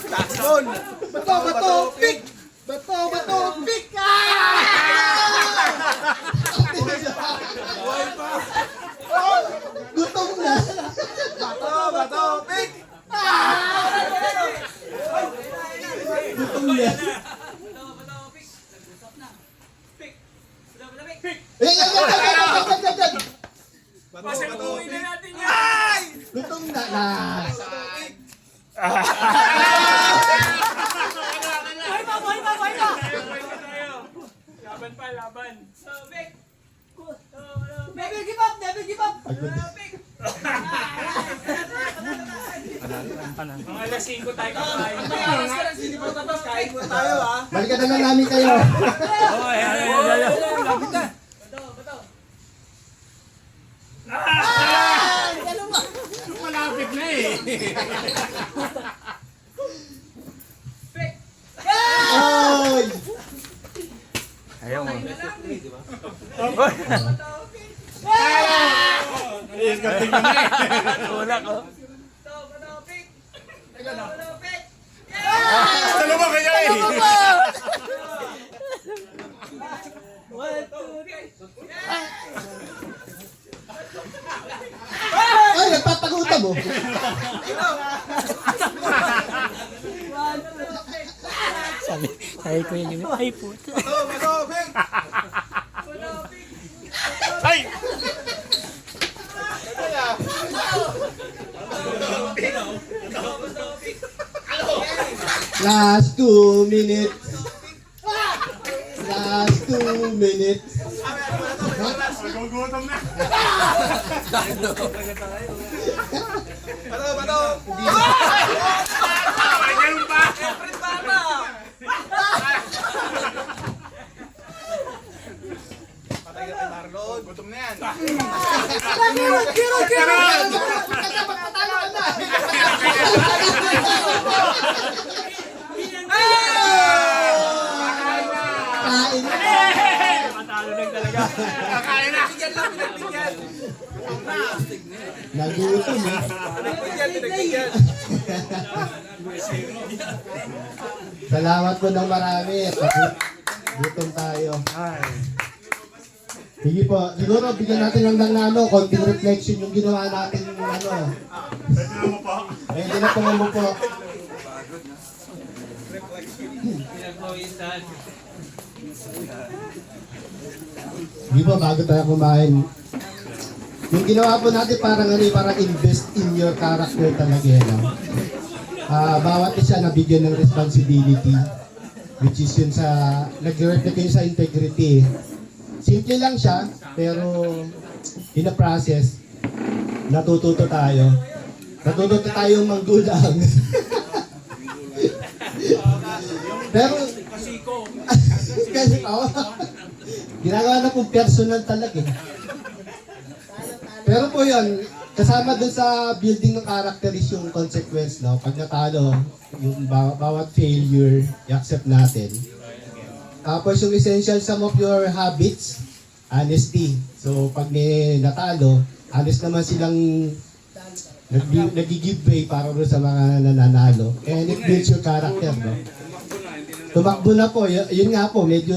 Takson. Bato, pig. Bato, pig. Buhay pa. Gutom na. Bato, pig. Gutom na. Eh. Bato, pig. Ay! Gutom na na. Buhay pa, buhay pa, buhay pa. Laban pa, laban. Never give up, never give up. Mga alas 5 tayo kakain. Hindi pa tapos, kain muna tayo, ha? Balikan na lang namin kayo. Oo, ayan. Lapit na. Malapit na eh. Ay! Ayaw mo. Tulak oh. Dalawa kaya eh. Ay, nagpapagota mo. Ay ko yun. Ay puto. Bato, pig. Ay! Last 2 minutes. Last 2 minutes. Nagugutom na. Bato. Ay, ganun pa. Patay na kay Marlon. Gutom na yan. Kain na. Matalo lang talaga. Kakain na. Pinagbigyan. Nagutom eh. Pinagbigyan. Salamat po ng marami. Gutom tayo. Sige po, siguro bigyan natin lang ng konting reflection yung ginawa natin yung Pwede mo pa. Hindi na po mo po. Pinagpawisan. Di ba bago tayo kumain? Yung ginawa po natin parang parang invest in your character talaga yan. Bawat isa nabigyan ng responsibility, which is yun sa, nag-reflect yun sa integrity. Simple lang siya, pero in the process, natututo tayo. Natututo tayong manggulang. Pero, kasi ginagawa na pong personal talaga eh. Pero po yun, kasama dun sa building ng character is yung consequence, no? Pag natalo, yung bawat failure, i-accept natin. Tapos yung essential sum of your habits, honesty. So pag may natalo, honest naman silang nag-give way para doon sa mga nananalo. And it builds your character, no? Tumakbo na po, yun nga po, medyo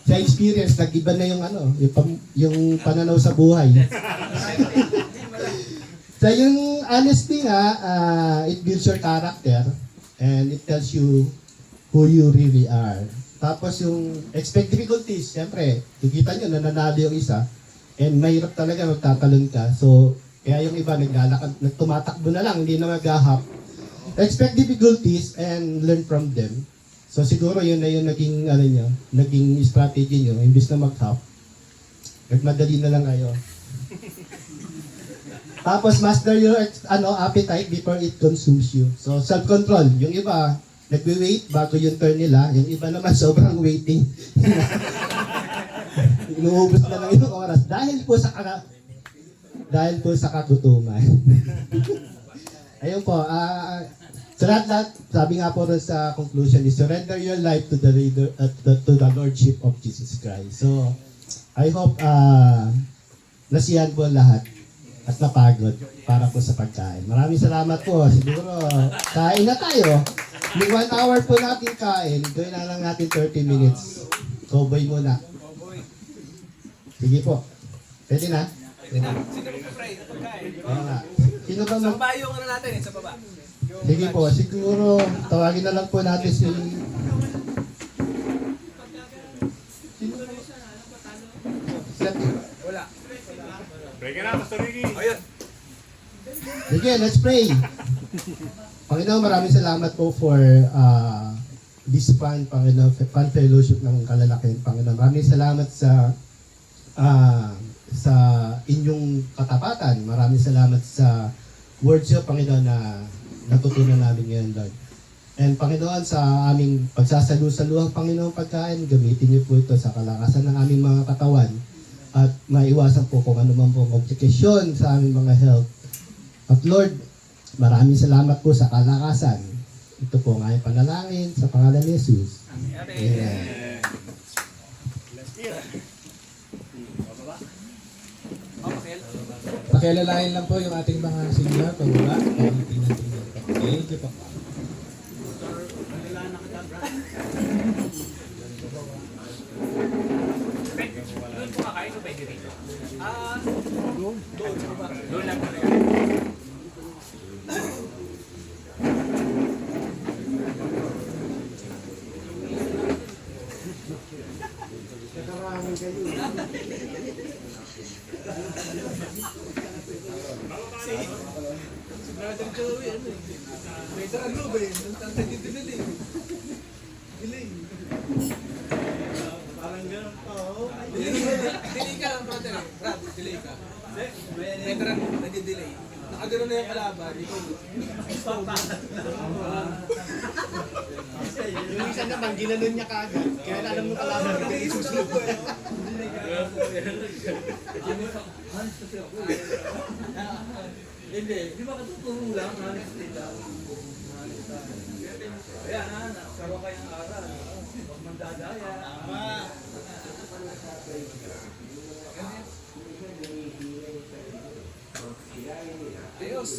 sa experience, nag-iba na yung yung pananaw sa buhay. So yung honesty nga, it builds your character and it tells you who you really are. Tapos yung expect difficulties, siyempre, nakita nyo, nananalo yung isa and mahirap talaga magtatalon ka. So, Kaya yung iba naglalakad, nagtumatakbo na lang, hindi na maghahap. Expect difficulties and learn from them. So siguro yun na yung naging, naging strategy nyo, imbis na mag-hop, nagmadali na lang kayo. Tapos master your appetite before it consumes you. So self-control. Yung iba, nagwe-wait bago yung turn nila. Yung iba naman sobrang waiting. Inuubos na lang yung oras. Dahil po sa kagutuman. Ayun po, sa lahat, sabi nga po rin sa conclusion is surrender your life to the Lordship of Jesus Christ. So, I hope nasiyahan po lahat at napagod para po sa pagkain. Maraming salamat po. Siguro, kain na tayo. Yung 1 hour po natin kain, gawin na lang natin 30 minutes. Cowboy muna. Sige po. Pwede na? Sino mo fry? Pagkain. Oo nga. Sino ba Sa mag... baba yung ano natin sa baba. Sige po, siguro tawagin na lang po natin si... Wala. Pray ka na, Pastor Ricky. Ayun. Sige, let's pray. Panginoon, maraming salamat po for this fun, Panginoon, fun fellowship ng kalalakihan, Panginoon. Maraming salamat sa inyong katapatan. Maraming salamat sa words niyo, Panginoon, na natutunan namin ngayon, Lord. And Panginoon, sa aming pagsasalu-saluhang Panginoon pagkain, gamitin niyo po ito sa kalakasan ng aming mga katawan at maiwasan po kung ano man po komplikasyon sa aming mga health. At Lord, maraming salamat po sa kalakasan. Ito po ang aming panalangin sa pangalan ni Jesus. Amen. Pakialalayan lang po yung ating mga senior pababa. Pagkitin natin yung thank you po. Doon po kakain o pwede rito? Doon sa baba. Doon lang po. Brother Joey, ano eh. May ano ba eh. Nang dinili. Dili. Parang gano'n. Oo. Dili ka lang, brother eh. Brad, dili ka. May drag, nadidelay. Nakagano na yung kalaban. Yung isa naman, ginanon niya kaagad. Kaya alam mo kalaban na Hindi susunod ko eh. Hindi, di ba katuturo lang? Ayan, sawa kayong aral. Huwag mandadaya. Ayos.